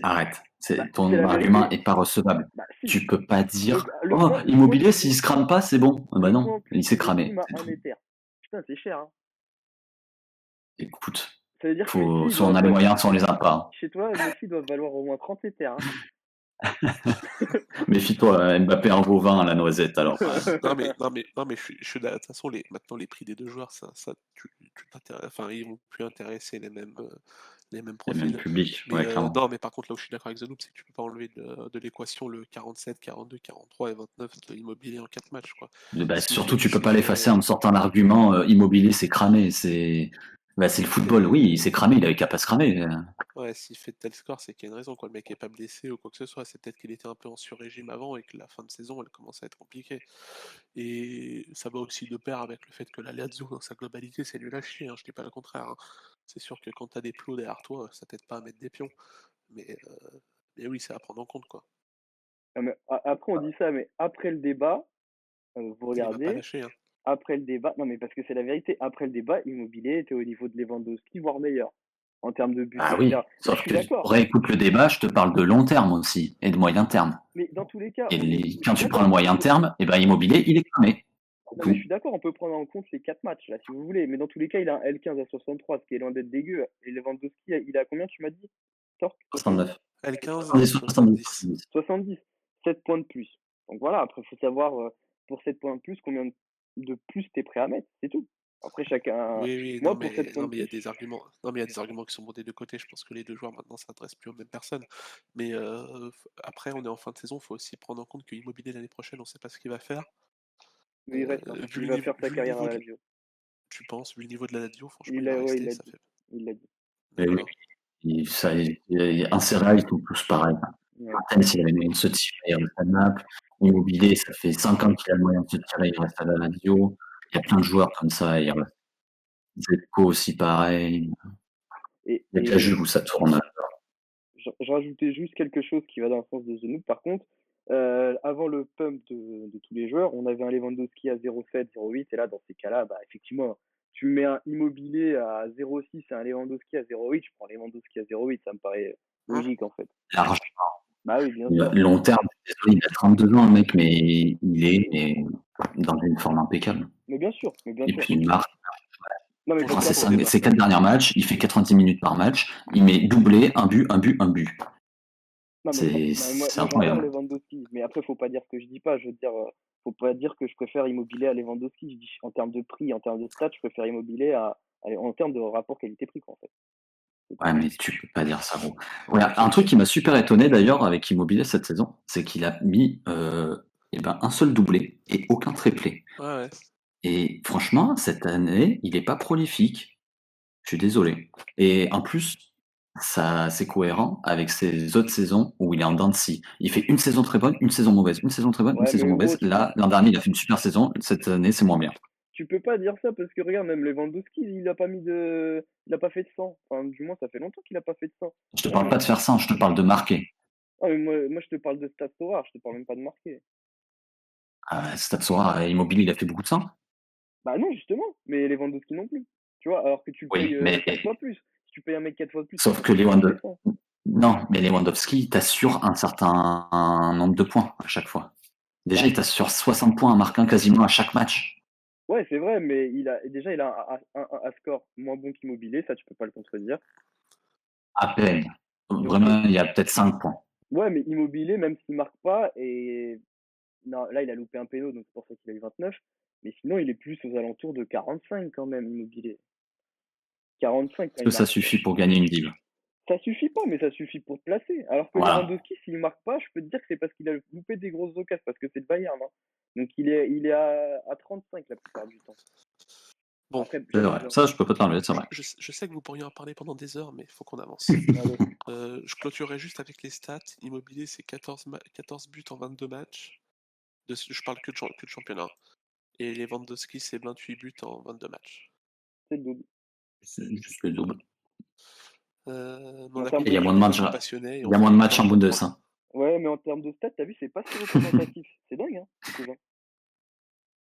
Speaker 3: Arrête.
Speaker 2: Bah, c'est
Speaker 3: Ton
Speaker 2: la
Speaker 3: argument
Speaker 2: vérité.
Speaker 3: est pas recevable.
Speaker 2: Bah, si.
Speaker 3: Tu peux pas dire,
Speaker 2: Le
Speaker 3: oh,
Speaker 2: point,
Speaker 3: Immobilier,
Speaker 2: plus
Speaker 3: s'il se crame pas, c'est bon. Bah
Speaker 2: le
Speaker 3: non,
Speaker 2: point plus
Speaker 3: il s'est cramé.
Speaker 2: estime à
Speaker 3: C'est
Speaker 2: 1
Speaker 3: tout.
Speaker 2: Ether. Putain, c'est cher, hein.
Speaker 3: Écoute,
Speaker 2: Ça veut dire que ici,
Speaker 3: soit on a les moyens, soit on les a pas.
Speaker 2: chez toi, Messi doit valoir au moins 30 Ether, hein.
Speaker 3: Méfie-toi, Mbappé en vaut 20 à la noisette, alors.
Speaker 1: Non, mais je suis de toute façon, maintenant, les prix des deux joueurs, tu t'intéresses, enfin, ils vont plus intéresser les mêmes
Speaker 3: Le même
Speaker 1: profils.
Speaker 3: public,
Speaker 1: Mais
Speaker 3: ouais, clairement.
Speaker 1: non, mais par contre, là où je suis d'accord avec Zanoub, c'est que tu peux pas enlever de l'équation le 47, 42, 43 et 29 de Immobilier en 4 matchs, quoi.
Speaker 3: Surtout, tu peux pas l'effacer en me sortant l'argument Immobilier, c'est cramé. C'est le football, oui, il s'est cramé, il avait qu'à pas se cramer.
Speaker 1: Ouais, s'il fait de tel score, c'est qu'il y a une raison, quoi. Le mec est pas blessé ou quoi que ce soit. C'est peut-être qu'il était un peu en sur-régime avant et que la fin de saison, elle commence à être compliquée. Et ça va aussi de pair avec le fait que la Lazio, dans sa globalité, c'est nul à chier, hein, je dis pas le contraire, hein. C'est sûr que quand t'as des plots derrière toi, ça t'aide pas à mettre des pions. Mais oui, c'est à prendre en compte, quoi.
Speaker 2: Non, mais après, on dit ça, mais après le débat, vous
Speaker 1: Il m'a pas
Speaker 2: regardez,
Speaker 1: lâché, hein.
Speaker 2: après le débat, non, mais parce que c'est la vérité, après le débat, Immobilier était au niveau de Lewandowski, voire meilleur, en termes de buts,
Speaker 3: Ah
Speaker 2: etc.
Speaker 3: oui,
Speaker 2: Là, je
Speaker 3: sauf
Speaker 2: suis
Speaker 3: que
Speaker 2: d'accord.
Speaker 3: réécoute le débat, je te parle de long terme aussi, et de moyen terme.
Speaker 2: Mais dans tous les cas,
Speaker 3: Et
Speaker 2: je
Speaker 3: quand
Speaker 2: suis
Speaker 3: tu prends le
Speaker 2: d'accord.
Speaker 3: moyen terme, et ben Immobilier, il est cramé.
Speaker 2: Non, mais je suis d'accord, on peut prendre en compte les 4 matchs, là, si vous voulez. Mais dans tous les cas, il a un L15 à 63, ce qui est loin d'être dégueu. Et Lewandowski, il a combien, tu m'as dit? Torque
Speaker 3: 69.
Speaker 1: L15,
Speaker 3: 70.
Speaker 1: 70.
Speaker 2: 70. 7 points de plus. Donc voilà, après, il faut savoir, pour 7 points de plus, combien de plus t'es prêt à mettre, c'est tout. Après, chacun.
Speaker 1: Oui,
Speaker 2: Moi, pour 7 points
Speaker 1: non,
Speaker 2: de
Speaker 1: mais il y a
Speaker 2: plus.
Speaker 1: des arguments. Non, mais il y a des arguments qui sont bons des deux côtés. Je pense que les deux joueurs maintenant s'adressent plus aux mêmes personnes. Mais après, on est en fin de saison, il faut aussi prendre en compte que Immobilier l'année prochaine, on ne sait pas ce qu'il va faire.
Speaker 2: Mais il reste, hein.
Speaker 1: Vu
Speaker 2: Il
Speaker 1: le
Speaker 2: va
Speaker 1: niveau,
Speaker 2: faire sa
Speaker 1: vu le
Speaker 2: carrière
Speaker 1: niveau
Speaker 2: à la
Speaker 1: de,
Speaker 2: Lazio.
Speaker 1: tu penses, vu le niveau de la Lazio, franchement,
Speaker 2: Il
Speaker 1: il va
Speaker 2: l'a ouais,
Speaker 1: rester.
Speaker 2: il l'a
Speaker 1: Ça
Speaker 2: dit.
Speaker 1: fait.
Speaker 2: Il l'a dit.
Speaker 3: Mais oui, un Serra, ils sont tous pareils.
Speaker 2: Ouais.
Speaker 3: Martens, il a les moyens de se tirer, il reste à Naples. Immobilier, ça fait 5 ans qu'il a le moyen de se tirer, il reste à la Lazio. Il y a plein de joueurs comme ça, il reste. Zeko aussi pareil.
Speaker 2: Et,
Speaker 3: Il y a que la Juve où ça tourne.
Speaker 2: je rajoutais juste quelque chose qui va dans le sens de Zenoub. Par contre, avant le pump de tous les joueurs, on avait un Lewandowski à 0,7, 0,8. Et là, dans ces cas-là, bah, effectivement, tu mets un Immobilier à 0,6 et un Lewandowski à 0,8. Je prends Lewandowski à 0,8. Ça me paraît logique, en fait.
Speaker 3: Large.
Speaker 2: Bah oui, bien sûr.
Speaker 3: Long terme, désolé, il a 32 ans, le mec, mais il est dans une forme impeccable.
Speaker 2: Mais bien sûr, mais bien
Speaker 3: Et
Speaker 2: sûr.
Speaker 3: puis il marque.
Speaker 2: Non, mais
Speaker 1: Bonjour,
Speaker 2: parce
Speaker 1: c'est
Speaker 2: qu'attends,
Speaker 3: Ses 4 derniers matchs, il fait 90 minutes par match, il met doublé, un but, un but, un but.
Speaker 2: non, mais moi j'adore
Speaker 3: incroyable.
Speaker 2: Lewandowski. Mais après, faut pas dire que je dis pas. Je veux dire, faut pas dire que je préfère Immobilier à Lewandowski. Je dis en termes de prix, en termes de stats, je préfère Immobilier à allez, en termes de rapport qualité-prix, quoi, en fait. C'est
Speaker 3: Ouais,
Speaker 2: tout.
Speaker 3: mais tu peux pas dire ça, gros. Ouais, un truc qui m'a super étonné d'ailleurs avec Immobilier cette saison, c'est qu'il a mis un seul doublé et aucun triplé.
Speaker 1: Ouais.
Speaker 3: Et franchement, cette année, il est pas prolifique. Je suis désolé. Et en plus, ça, c'est cohérent avec ses autres saisons où il est en dents de scie. Il fait une saison très bonne, une saison mauvaise, une saison très bonne, une
Speaker 2: Ouais,
Speaker 3: saison
Speaker 2: mais gros,
Speaker 3: mauvaise. Là, l'an dernier, il a fait une super saison. Cette année, c'est moins bien.
Speaker 2: tu peux pas dire ça parce que regarde, même Lewandowski, il a pas fait de 100. Enfin, du moins, ça fait longtemps qu'il a pas fait de 100.
Speaker 3: Je te parle pas de faire ça, je te parle de marquer.
Speaker 2: Ah, mais moi, je te parle de stats rares, je te parle même pas de marquer.
Speaker 3: Stade Sora, Immobilier, il a fait beaucoup de ça.
Speaker 2: Bah non, justement, mais Lewandowski non plus. Tu vois, alors que tu
Speaker 3: Oui,
Speaker 2: payes
Speaker 3: mais
Speaker 2: 4 fois plus. Si tu payes un mec 4 fois plus, c'est
Speaker 3: sauf
Speaker 2: pas
Speaker 3: que
Speaker 2: sûr qu'il fasse les
Speaker 3: Lewandowski,
Speaker 2: 100.
Speaker 3: non, mais Lewandowski, il t'assure un certain nombre de points à chaque fois. Déjà,
Speaker 2: Bah,
Speaker 3: il t'assure 60 points en marquant quasiment à chaque match.
Speaker 2: ouais, c'est vrai, mais il a un score moins bon qu'Immobilier, ça, tu peux pas le contredire.
Speaker 3: À peine.
Speaker 2: Donc,
Speaker 3: Vraiment, il y a peut-être 5 points.
Speaker 2: ouais, mais Immobilier, même s'il marque pas, et non, là, il a loupé un péno, donc c'est pour ça qu'il a eu 29. Mais sinon, il est plus aux alentours de 45 quand même, Immobilier. 45 quand
Speaker 3: Est-ce que
Speaker 2: il
Speaker 3: ça
Speaker 2: marque.
Speaker 3: suffit pour gagner une deal?
Speaker 2: Ça suffit pas, mais ça suffit pour te placer. Alors que
Speaker 3: Voilà.
Speaker 2: Lewandowski, s'il marque pas, je peux te dire que c'est parce qu'il a loupé des grosses occasions, parce que c'est le Bayern, hein. Donc il est à 35 la plupart du temps.
Speaker 1: Bon,
Speaker 2: Après,
Speaker 3: C'est
Speaker 2: j'abuse,
Speaker 3: vrai.
Speaker 2: hein.
Speaker 3: Ça, je peux pas te l'enlever, c'est vrai.
Speaker 1: je sais que vous pourriez en parler pendant des heures, mais il faut qu'on avance.
Speaker 2: Allez.
Speaker 1: Je clôturerai juste avec les stats. Immobilier, c'est 14 buts en 22 matchs. Je parle que de championnat. Et Lewandowski, c'est 28 buts en 22 matchs.
Speaker 2: C'est le double.
Speaker 3: C'est juste le double.
Speaker 1: Mais on
Speaker 2: En
Speaker 1: a
Speaker 2: termes
Speaker 3: Et il y
Speaker 1: compris
Speaker 3: a
Speaker 1: que
Speaker 3: moins
Speaker 1: vous
Speaker 3: de
Speaker 1: êtes un
Speaker 3: matchs,
Speaker 1: peu passionné et
Speaker 3: il
Speaker 1: on
Speaker 3: y a
Speaker 1: fait
Speaker 3: moins de
Speaker 1: une
Speaker 3: matchs en
Speaker 1: journée pour
Speaker 3: Bundesliga.
Speaker 2: Ouais, mais en termes de stats, t'as vu, c'est pas si représentatif. C'est dingue, hein, ce cousin.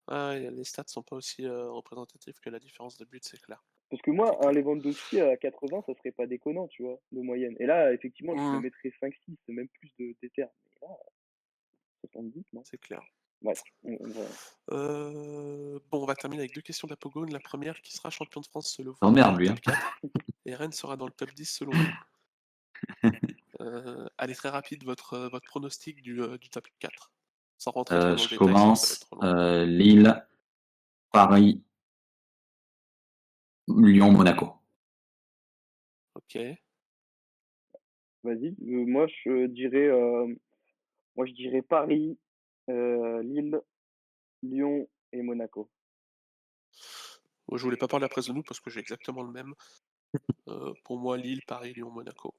Speaker 1: Ah, les stats sont pas aussi représentatifs que la différence de but, c'est clair.
Speaker 2: Parce que
Speaker 1: C'est
Speaker 2: moi, un
Speaker 1: clair.
Speaker 2: Lewandowski à 80, ça serait pas déconnant, tu vois, de moyenne. Et là, effectivement, je te
Speaker 1: Mmh,
Speaker 2: mettrais 5-6, même plus d'éther. Mais là, 70, non?
Speaker 1: c'est clair.
Speaker 2: Bref, on va.
Speaker 1: Bon, on va terminer avec deux questions d'Apogone. La première, qui sera champion de France selon
Speaker 3: Oh
Speaker 1: vous dans
Speaker 3: merde,
Speaker 1: le
Speaker 3: lui.
Speaker 1: top 4 et Rennes sera dans le top 10 selon vous. Allez, très rapide, votre pronostic du top 4. Sans rentrer trop dans le
Speaker 3: Je
Speaker 1: détail, sinon ça va être
Speaker 3: commence.
Speaker 1: trop long.
Speaker 3: Lille, Paris, Lyon, Monaco.
Speaker 1: Ok.
Speaker 2: Vas-y. Moi, je dirais Paris, Lille, Lyon et Monaco.
Speaker 1: Moi, je voulais pas parler après de nous parce que j'ai exactement le même. Pour moi, Lille, Paris, Lyon, Monaco.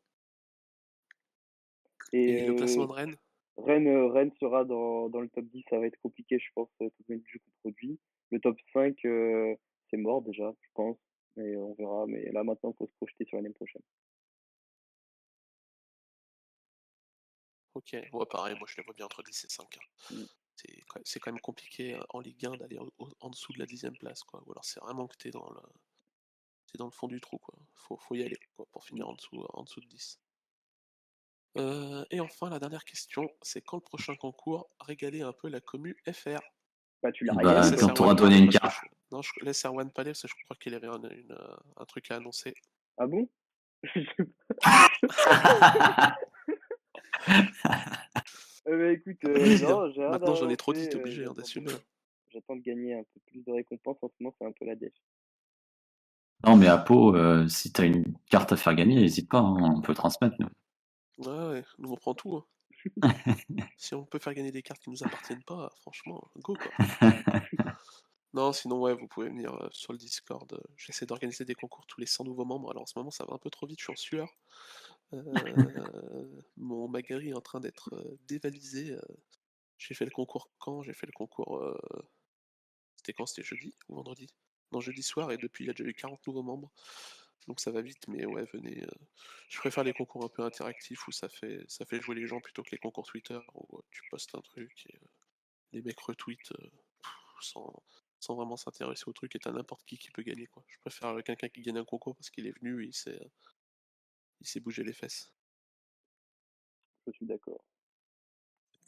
Speaker 2: Et
Speaker 1: Et le classement de Rennes?
Speaker 2: Rennes sera dans le top 10. Ça va être compliqué, je pense, tout le jeu qu'on produit. Le top 5, c'est mort déjà, je pense. Mais on verra. Mais là, maintenant, il faut se projeter sur l'année prochaine.
Speaker 1: Ok, ouais, pareil, moi je les vois bien entre 10 et 5.
Speaker 2: Mm.
Speaker 1: C'est quand même compliqué en Ligue 1 d'aller en dessous de la 10e place, quoi. Ou alors c'est vraiment que t'es dans le fond du trou, quoi. Faut y aller, quoi, pour finir en dessous de 10. Et enfin, la dernière question, c'est quand le prochain concours? Régaler un peu la commu FR.
Speaker 2: Bah, tu l'as
Speaker 1: Je
Speaker 2: régalé,
Speaker 3: Bah,
Speaker 1: laisse
Speaker 2: toi.
Speaker 3: quand t'auras
Speaker 1: Erwan
Speaker 3: donné
Speaker 1: parler
Speaker 3: une
Speaker 1: parce que
Speaker 3: carte.
Speaker 1: non, je laisse Erwan parler parce que je crois qu'il avait un truc à annoncer.
Speaker 2: Ah bon? Bah, écoute,
Speaker 1: Vas-y, hein.
Speaker 2: non, j'ai rien
Speaker 1: Maintenant
Speaker 2: à
Speaker 1: j'en ai trop
Speaker 2: annoncer.
Speaker 1: dit, t'es obligé hein, d'assumer.
Speaker 2: J'attends de gagner un peu plus de récompenses. En ce moment, c'est un peu la dèche.
Speaker 3: Non, mais à Pau, si t'as une carte à faire gagner, n'hésite pas, hein, on peut transmettre, nous.
Speaker 1: Ouais, ouais, nous on prend tout. Hein. Si on peut faire gagner des cartes qui nous appartiennent pas, franchement, go quoi. Non, sinon, ouais, vous pouvez venir sur le Discord. J'essaie d'organiser des concours tous les 100 nouveaux membres. Alors en ce moment, ça va un peu trop vite, je suis en sueur. Mon Magari est en train d'être dévalisé. J'ai fait le concours quand? J'ai fait le concours. C'était quand? C'était jeudi ou vendredi? Non, jeudi soir, et depuis, il y a déjà eu 40 nouveaux membres. Donc ça va vite, mais ouais, venez. Je préfère les concours un peu interactifs où ça fait jouer les gens plutôt que les concours Twitter où tu postes un truc et les mecs retweetent sans, sans vraiment s'intéresser au truc et t'as n'importe qui peut gagner quoi. Je préfère quelqu'un qui gagne un concours parce qu'il est venu et il s'est bougé les fesses.
Speaker 2: Je suis d'accord.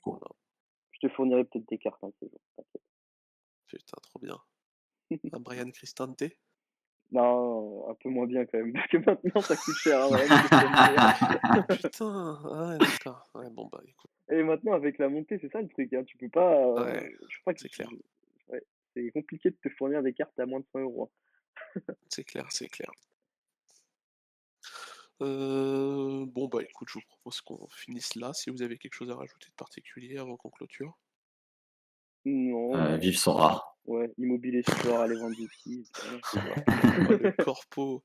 Speaker 1: Voilà.
Speaker 2: Je te fournirai peut-être des cartes un peu. T'inquiète.
Speaker 1: Putain, trop bien. Un Brian Cristante?
Speaker 2: Non, un peu moins bien quand même. Parce que maintenant, ça coûte cher, hein, Brian Cristante.
Speaker 1: Putain, ah ouais, d'accord. Ouais, bon bah écoute.
Speaker 2: Et maintenant, avec la montée, c'est ça le truc. Hein. Tu peux pas.
Speaker 1: Ouais,
Speaker 2: Je crois que
Speaker 1: c'est clair.
Speaker 2: ouais, c'est compliqué de te fournir des cartes à moins de 100 euros.
Speaker 1: C'est clair, c'est clair. Bon, bah écoute, je vous propose qu'on finisse là, si vous avez quelque chose à rajouter de particulier avant qu'on clôture.
Speaker 2: Non,
Speaker 3: Vive Sora.
Speaker 2: ouais, Immobilier Store, aller vendre des skis, voilà, c'est ça.
Speaker 1: Oh, le corpo,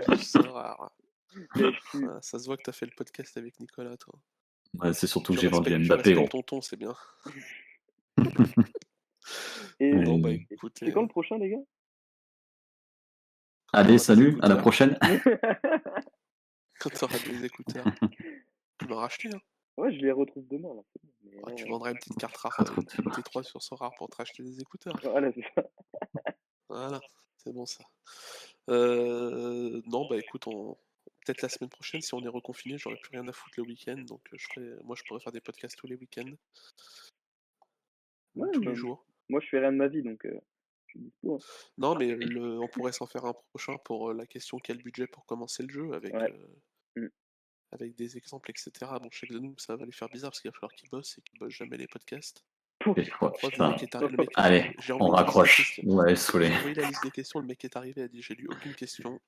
Speaker 1: vive Sora.
Speaker 2: PFQ.
Speaker 1: Ah, ça se voit que t'as fait le podcast avec Nicolas, toi.
Speaker 3: Ouais, c'est surtout que
Speaker 1: Tu
Speaker 3: j'ai vendu
Speaker 1: respectes, tu
Speaker 3: Mbappé, gros.
Speaker 1: respectes ton ton, c'est bien.
Speaker 2: Et
Speaker 1: Bon, bah
Speaker 3: Et-
Speaker 1: écoutez,
Speaker 2: c'est quand le prochain, les gars?
Speaker 1: quand
Speaker 3: Allez,
Speaker 1: t'auras des
Speaker 3: salut, à la
Speaker 1: écouteurs,
Speaker 3: prochaine.
Speaker 1: quand t'auras des écouteurs, tu m'en racheter, hein.
Speaker 2: Ouais, je les retrouve demain, là, c'est bon. Mais
Speaker 1: Ah, tu
Speaker 2: là,
Speaker 1: vendras une petite carte rare,
Speaker 3: Pas trop de
Speaker 1: T3 sur Sora pour te racheter des écouteurs.
Speaker 2: voilà, c'est ça.
Speaker 1: Voilà, c'est bon ça. Non, bah écoute, peut-être la semaine prochaine, si on est reconfiné, j'aurai plus rien à foutre le week-end, donc moi je pourrais faire des podcasts tous les week-ends, même
Speaker 2: Ouais,
Speaker 1: tous
Speaker 2: bah,
Speaker 1: les jours.
Speaker 2: moi, je fais rien de ma vie, donc je suis dispo, hein.
Speaker 1: Non, mais on pourrait s'en faire un prochain pour la question quel budget pour commencer le jeu, avec,
Speaker 2: Ouais. Mm.
Speaker 1: avec des exemples, etc. Bon, je sais que nous, ça va lui faire bizarre parce qu'il va falloir qu'il bosse et qu'il bosse jamais les podcasts.
Speaker 3: Oh,
Speaker 1: Preuve, le
Speaker 3: putain.
Speaker 1: mec est arrivé.
Speaker 3: Allez,
Speaker 1: J'ai
Speaker 3: on
Speaker 1: envoyé la liste des
Speaker 3: raccroche.
Speaker 1: questions.
Speaker 3: Ouais, saoulé.
Speaker 1: J'ai envoyé la liste des questions, le mec est arrivé, a dit j'ai lu aucune question.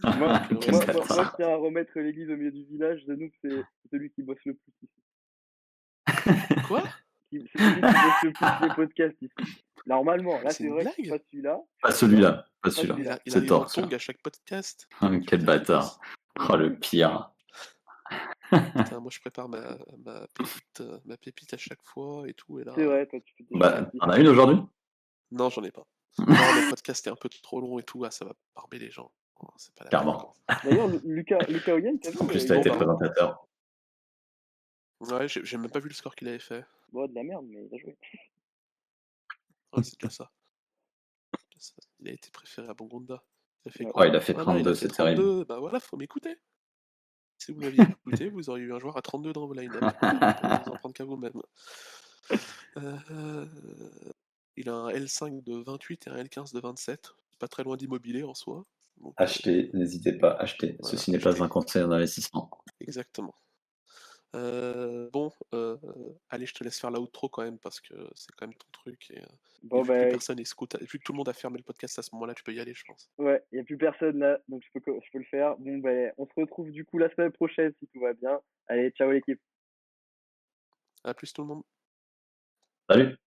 Speaker 2: Moi,
Speaker 1: Donc, le
Speaker 3: Quel
Speaker 1: reste,
Speaker 2: moi,
Speaker 3: bâtard.
Speaker 2: je tiens à remettre l'église au milieu du village. Zanouk, c'est celui qui bosse le plus ici.
Speaker 1: Quoi?
Speaker 2: C'est celui qui bosse le plus les podcasts ici. Normalement, là,
Speaker 1: C'est
Speaker 2: c'est
Speaker 1: une
Speaker 2: vrai que
Speaker 1: blague?
Speaker 2: pas celui-là.
Speaker 3: Pas
Speaker 2: je suis d'accord.
Speaker 3: celui-là, pas
Speaker 2: Pas
Speaker 3: celui-là.
Speaker 2: celui-là.
Speaker 1: Il
Speaker 3: C'est
Speaker 1: arrive en
Speaker 3: tort,
Speaker 1: tongue
Speaker 3: celui-là.
Speaker 1: à chaque podcast.
Speaker 3: Ah,
Speaker 1: Tu veux
Speaker 3: quel
Speaker 1: dire qu'il bosse?
Speaker 3: bâtard. Oh, le pire.
Speaker 1: Putain, moi je prépare ma pépite à chaque fois et tout, et
Speaker 2: C'est
Speaker 1: là.
Speaker 2: vrai, toi, tu fais des
Speaker 3: Bah,
Speaker 2: sacrifices.
Speaker 3: t'en as une aujourd'hui?
Speaker 1: Non, j'en ai pas. Non, le podcast est un peu trop long et tout, ah, ça va barber les gens. Oh, c'est pas la peine, quoi.
Speaker 3: Clairement.
Speaker 2: D'ailleurs, Lucas Oyen, t'as vu,
Speaker 3: En plus,
Speaker 2: il
Speaker 3: t'as
Speaker 2: a
Speaker 1: Bon,
Speaker 3: été
Speaker 1: bah,
Speaker 2: joué.
Speaker 3: présentateur.
Speaker 1: ouais, j'ai même pas vu le score qu'il avait fait.
Speaker 2: Bon, de la merde, mais il a joué.
Speaker 1: Ouais, c'est déjà ça. Il a été préféré à Bongonda. Il a fait
Speaker 2: Ouais.
Speaker 1: quoi?
Speaker 3: Ouais, il a fait
Speaker 1: Voilà, il
Speaker 3: 32,
Speaker 1: a fait
Speaker 3: c'est terrible.
Speaker 1: 32. Bah voilà, faut m'écouter. Si vous m'aviez écouté, vous auriez eu un joueur à 32 dans vos line-up. Voilà, vous en prendre qu'à vous-même. Il a un L5 de 28 et un L15 de 27. Pas très loin d'Immobilier en soi. Donc,
Speaker 3: Achetez, n'hésitez pas, achetez.
Speaker 1: voilà,
Speaker 3: Ceci n'est
Speaker 1: achetez.
Speaker 3: pas un conseil d'investissement.
Speaker 1: Exactement. Bon, allez, je te laisse faire l'outro quand même parce que c'est quand même ton truc. Et
Speaker 2: Bon,
Speaker 1: vu que plus
Speaker 2: bah,
Speaker 1: personne écoute, vu que tout le monde a fermé le podcast à ce moment-là, tu peux y aller, je pense.
Speaker 2: ouais, il n'y a plus personne là, donc je peux le faire. Bon, ben, on se retrouve du coup la semaine prochaine si tout va bien. Allez, ciao l'équipe.
Speaker 1: À plus tout le monde.
Speaker 3: Salut!